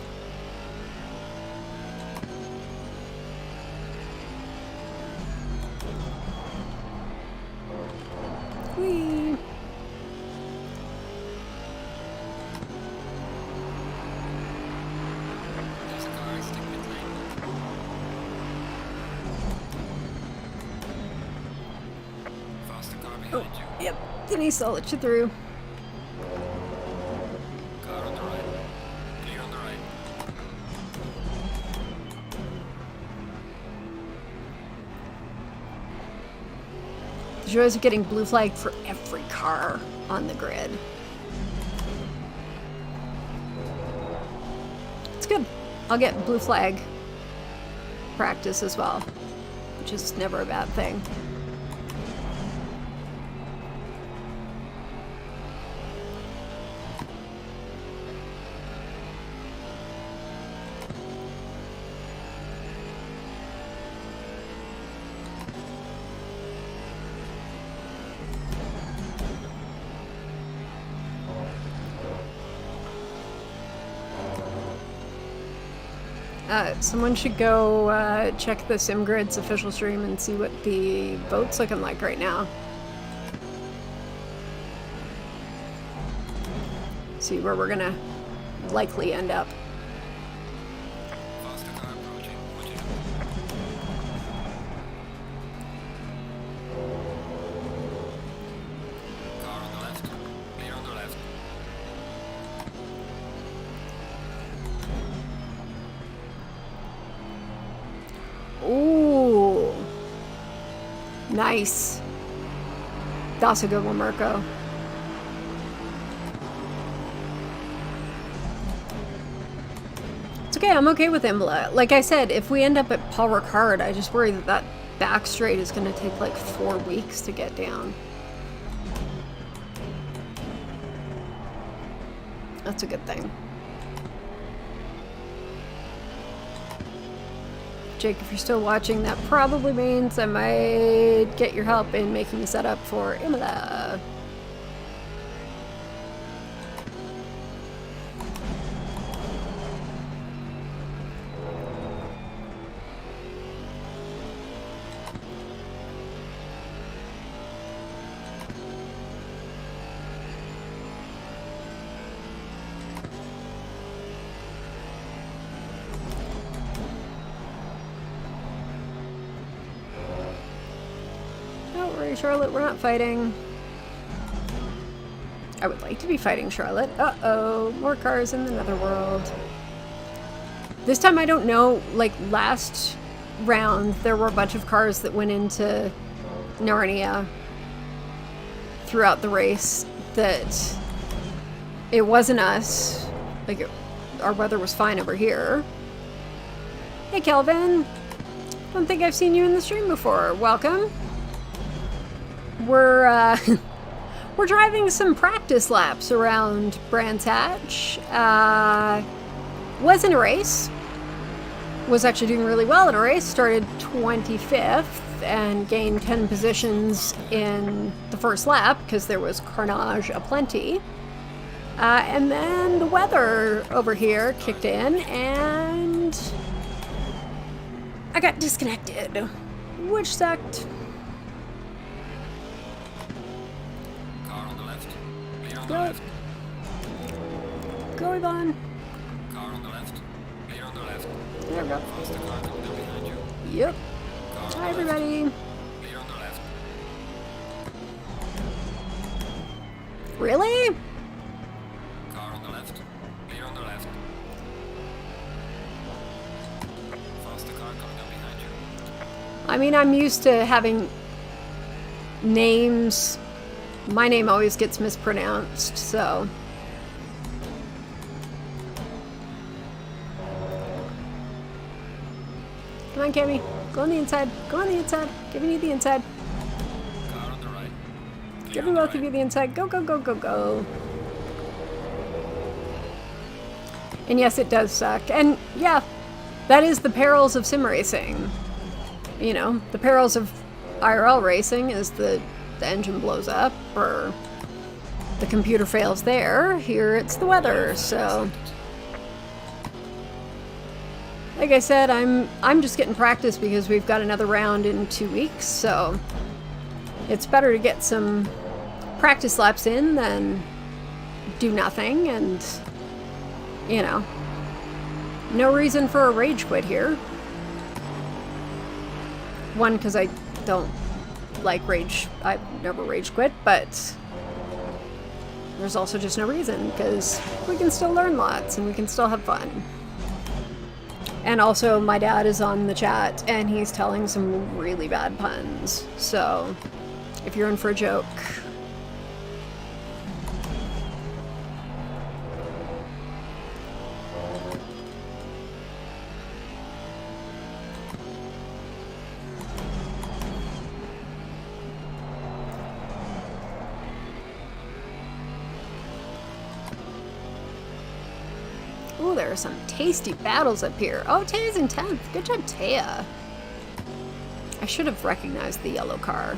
Whee! There's a car. Stick pit lane. Faster car behind you. Yep, Denise, I'll let you through. Car on the right. Clear on the right. The joys of getting blue flag for every car on the grid. It's good. I'll get blue flag practice as well, which is never a bad thing. Someone should go check the SimGrid's official stream and see what the boat's looking like right now. See where we're gonna likely end up. Faster car approaching. Watch it. Car on the left. Clear on the left. Ooh. Nice. That's a good one, Mirko. It's okay, I'm okay with Imola. Like I said, if we end up at Paul Ricard, I just worry that that back straight is going to take like 4 weeks to get down. That's a good thing. Jake, if you're still watching, that probably means I might get your help in making the setup for Imola. Don't worry, Charlotte, we're not fighting. I would like to be fighting Charlotte. Uh-oh, more cars in the netherworld. This time I don't know, like last round there were a bunch of cars that went into Narnia throughout the race that it wasn't us. Like our weather was fine over here. Hey Kelvin, don't think I've seen you in the stream before. Welcome. We're we're driving some practice laps around Brands Hatch. Was in a race. Was actually doing really well in a race. Started 25th and gained 10 positions in the first lap because there was carnage aplenty. And then the weather over here kicked in and I got disconnected, which sucked. Car on the left. Clear on the Go. left. Go, Yvonne. Car on the left. Clear on the left. There we go. Faster car coming up behind you. Yep. Car on Hi, the left. everybody. Clear on the left. Really? Car on the left. Clear on the left. Faster car coming up behind you. I mean, I'm used to having names. My name always gets mispronounced, so. Come on, Cammy. Go on the inside. Go on the inside. Giving you the inside. Car on the right. Clear Giving on the both of right. you the inside. Go, go, go, go, go. And yes, it does suck. And yeah, that is the perils of sim racing. You know, the perils of IRL racing is the engine blows up or the computer fails there. Here it's the weather, so. Like I said, I'm just getting practice because we've got another round in 2 weeks, so it's better to get some practice laps in than do nothing, and you know, no reason for a rage quit here. One, because I don't like rage, I've never rage quit, but there's also just no reason because we can still learn lots and we can still have fun. And also, my dad is on the chat, and he's telling some really bad puns. So, if you're in for a joke... Ooh, there are some tasty battles up here. Oh, Taya's in 10th. Good job, Taya. I should have recognized the yellow car.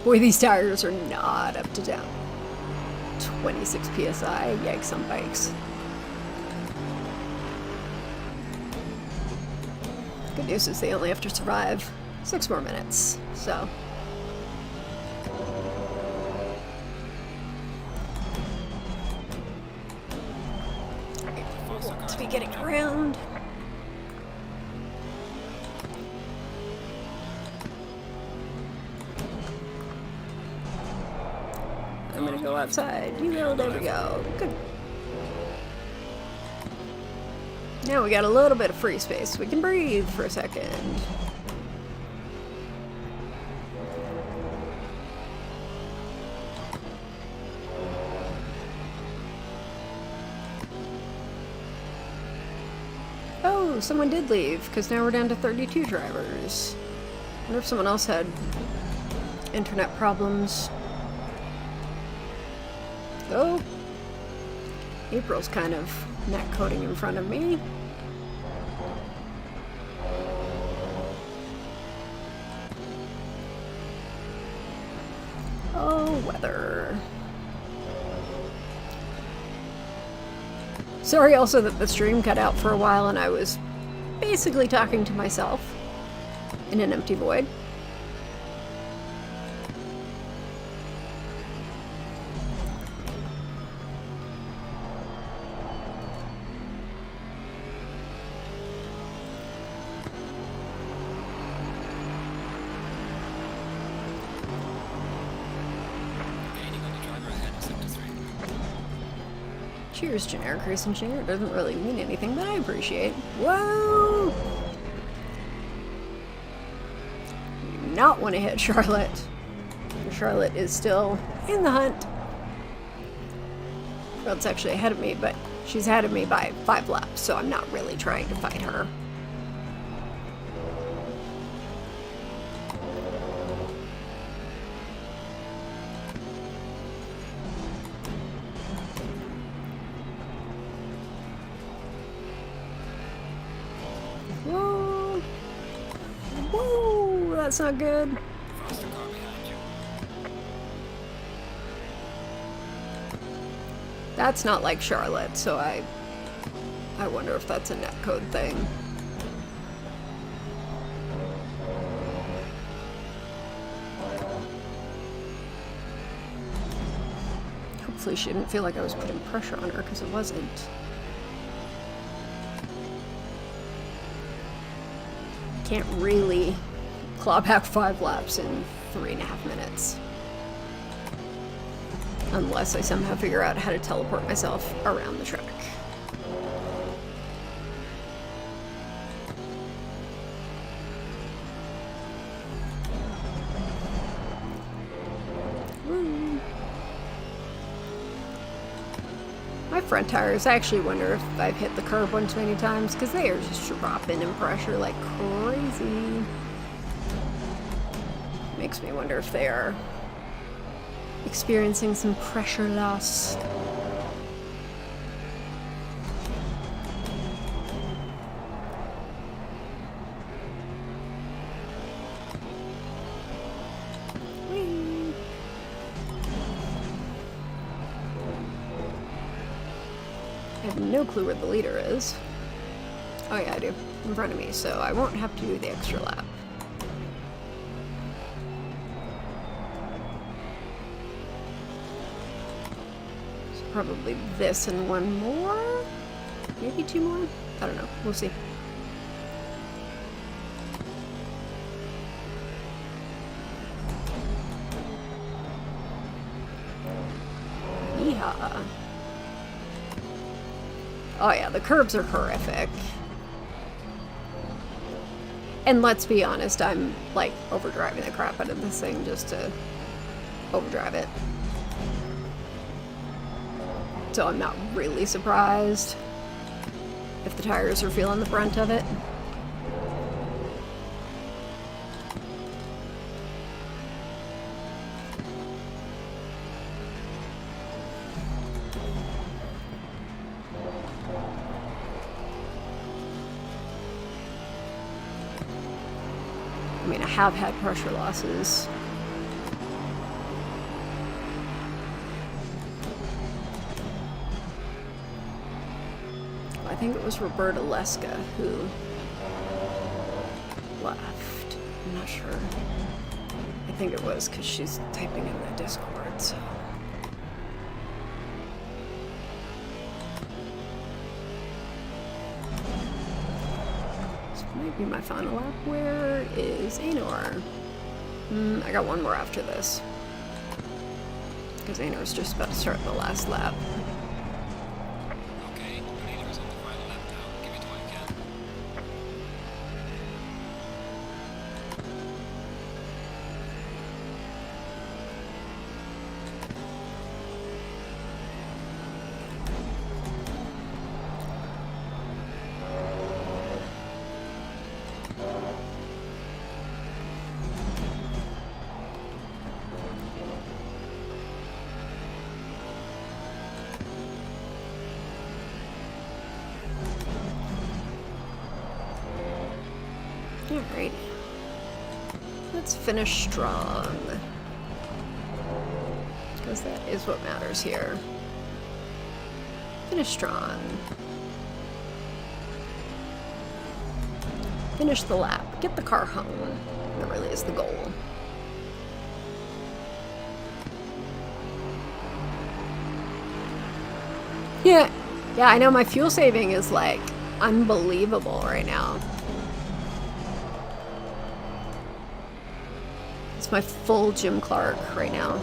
Boy, these tires are not up to down. 26 psi, yikes on bikes. Good news is they only have to survive 6 more minutes, so. To be getting around. I'm gonna go outside. You know, there we go. Good. Now we got a little bit of free space. We can breathe for a second. Oh, someone did leave, because now we're down to 32 drivers. I wonder if someone else had internet problems. Oh, April's kind of neck coating in front of me. Oh, weather. Sorry also that the stream cut out for a while and I was basically talking to myself in an empty void. Cheers, generic racing share. It doesn't really mean anything, but I appreciate. Whoa! You do not want to hit Charlotte. Charlotte is still in the hunt. Charlotte's actually ahead of me, but she's ahead of me by 5 laps, so I'm not really trying to fight her. That's not good. That's not like Charlotte, so I wonder if that's a netcode thing. Hopefully she didn't feel like I was putting pressure on her, because it wasn't. Can't really claw back 5 laps in 3.5 minutes. Unless I somehow figure out how to teleport myself around the track. Woo. My front tires, I actually wonder if I've hit the curb one too many times, because they are just dropping in pressure like crazy. Makes me wonder if they are experiencing some pressure loss. Whee! I have no clue where the leader is. Oh yeah, I do. In front of me, so I won't have to do the extra lap. Probably this and one more? Maybe 2 more? I don't know. We'll see. Yeehaw. Oh yeah, the curbs are horrific. And let's be honest, I'm like overdriving the crap out of this thing just to overdrive it. So I'm not really surprised if the tires are feeling the brunt of it. I mean, I have had pressure losses I think it was Roberta Leska who left. I'm not sure. I think it was because she's typing in the Discord, so. This might be my final lap. Where is Anor? I got one more after this. Because Anor's just about to start the last lap. Okay, the leader is on the final lap now. Give it all you can. Alright. Let's finish strong. Because that is what matters here. Finish strong. Finish the lap. Get the car home. That really is the goal. Yeah, I know my fuel saving is like unbelievable right now. It's my full Jim Clark right now.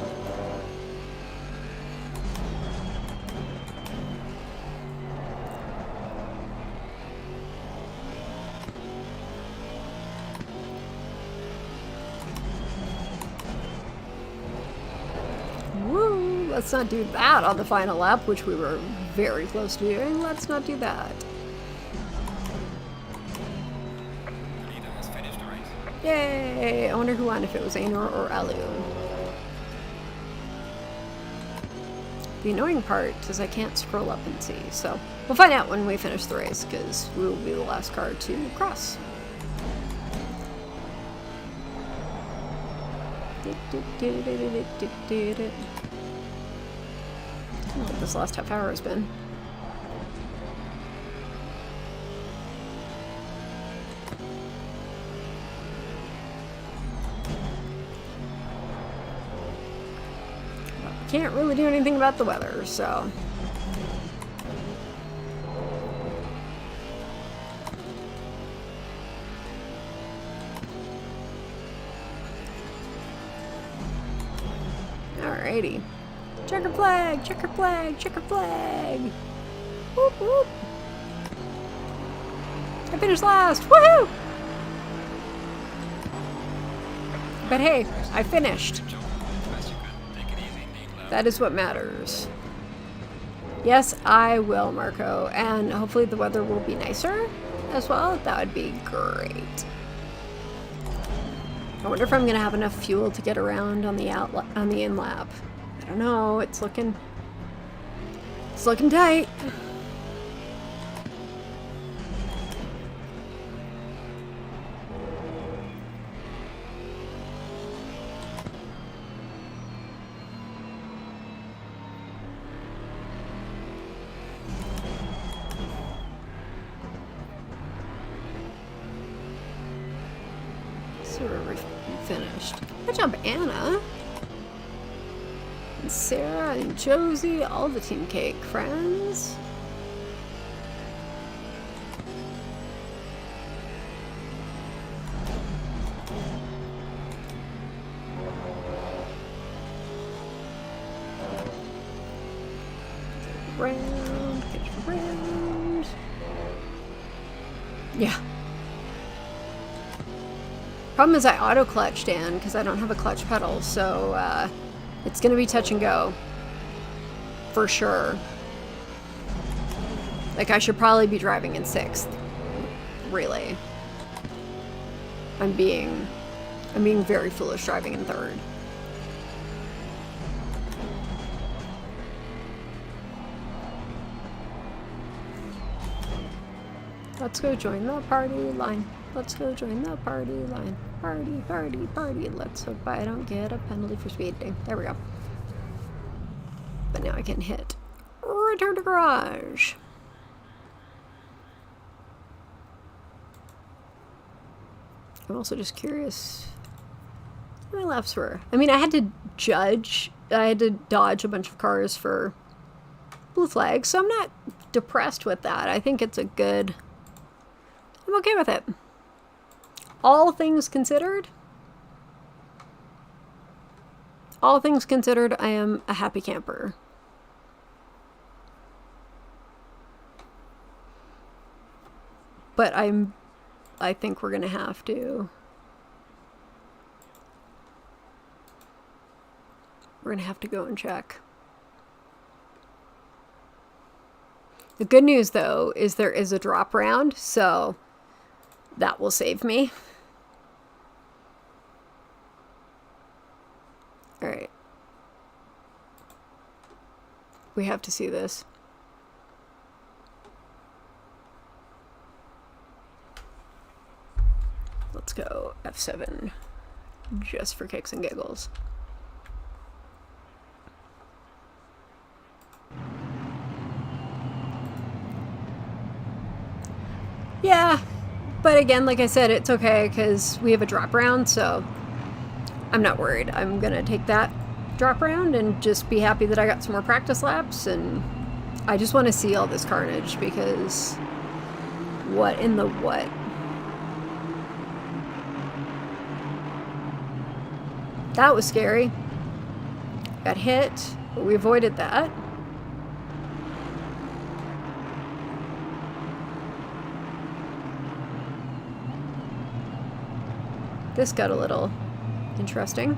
Woo! Let's not do that on the final lap, which we were very close to doing. Let's not do that. The leader has finished the race. Yay! I wonder who won, if it was Anor or Alu. The annoying part is I can't scroll up and see, so we'll find out when we finish the race, because we will be the last car to cross. I don't know what this last half hour has been. Can't really do anything about the weather, so. Alrighty. Checker flag, checker flag, checker flag. Whoop whoop. I finished last. Woohoo! But hey, I finished. That is what matters. Yes, I will, Marco. And hopefully the weather will be nicer as well. That would be great. I wonder if I'm going to have enough fuel to get around on the in lap. I don't know. It's looking tight. We're finished. Good job, Anna. And Sarah and Josie, all the Team Cake friends. Round, get round. Yeah. Problem is I auto-clutched in because I don't have a clutch pedal, so it's going to be touch and go. For sure. Like, I should probably be driving in 6th. Really. I'm being very foolish driving in 3rd. Let's go join the party line. Let's go join the party line. Party, party, party. Let's hope I don't get a penalty for speeding. There we go. But now I can hit return to garage. I'm also just curious how many laps were. I mean, I had to dodge a bunch of cars for blue flags, so I'm not depressed with that. I think it's I'm okay with it. All things considered, I am a happy camper. But I think we're gonna have to. We're gonna have to go and check. The good news, though, is there is a drop round, so that will save me. All right. We have to see this. Let's go F7 just for kicks and giggles. Yeah, but again, like I said, it's okay because we have a drop round, so I'm not worried. I'm gonna take that drop round and just be happy that I got some more practice laps, and I just want to see all this carnage because what in the what? That was scary. Got hit, but we avoided that. This got a little interesting.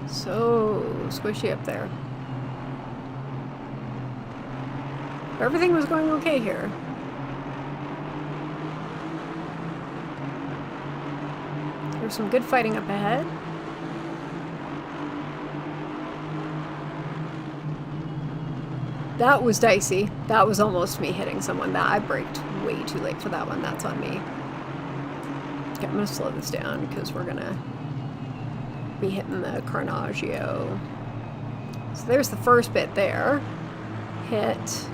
So squishy up there. Everything was going okay here. There's some good fighting up ahead. That was dicey. That was almost me hitting someone. That I braked way too late for that one. That's on me. Okay, I'm gonna slow this down because we're gonna be hitting the Carnaggio. So there's the first bit there. Hit.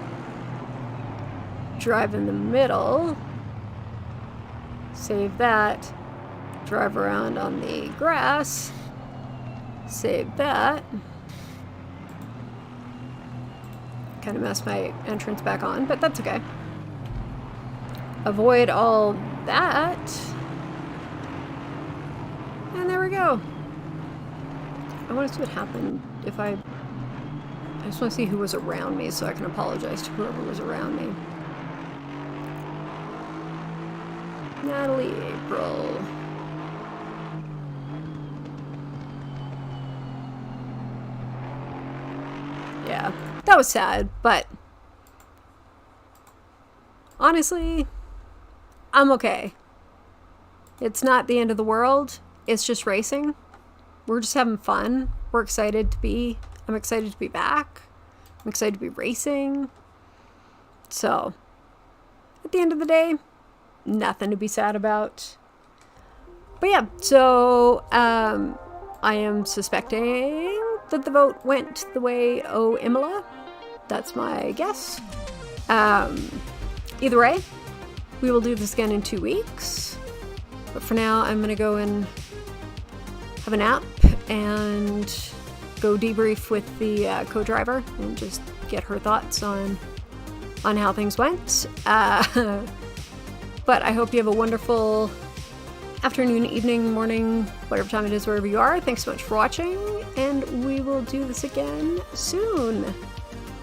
Drive in the middle. Save that. Drive around on the grass. Save that. Kind of messed my entrance back on, but that's okay. Avoid all that. And there we go. I want to see what happened if I just want to see who was around me so I can apologize to whoever was around me. Natalie, April. Yeah, that was sad, but honestly, I'm okay. It's not the end of the world. It's just racing. We're just having fun. I'm excited to be back. I'm excited to be racing. So, at the end of the day, nothing to be sad about. But yeah, so I am suspecting that the vote went the way O Imola. That's my guess. Either way, we will do this again in 2 weeks. But for now, I'm going to go and have a nap and go debrief with the co-driver and just get her thoughts on how things went. But I hope you have a wonderful afternoon, evening, morning, whatever time it is, wherever you are. Thanks so much for watching, and we will do this again soon.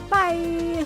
Bye!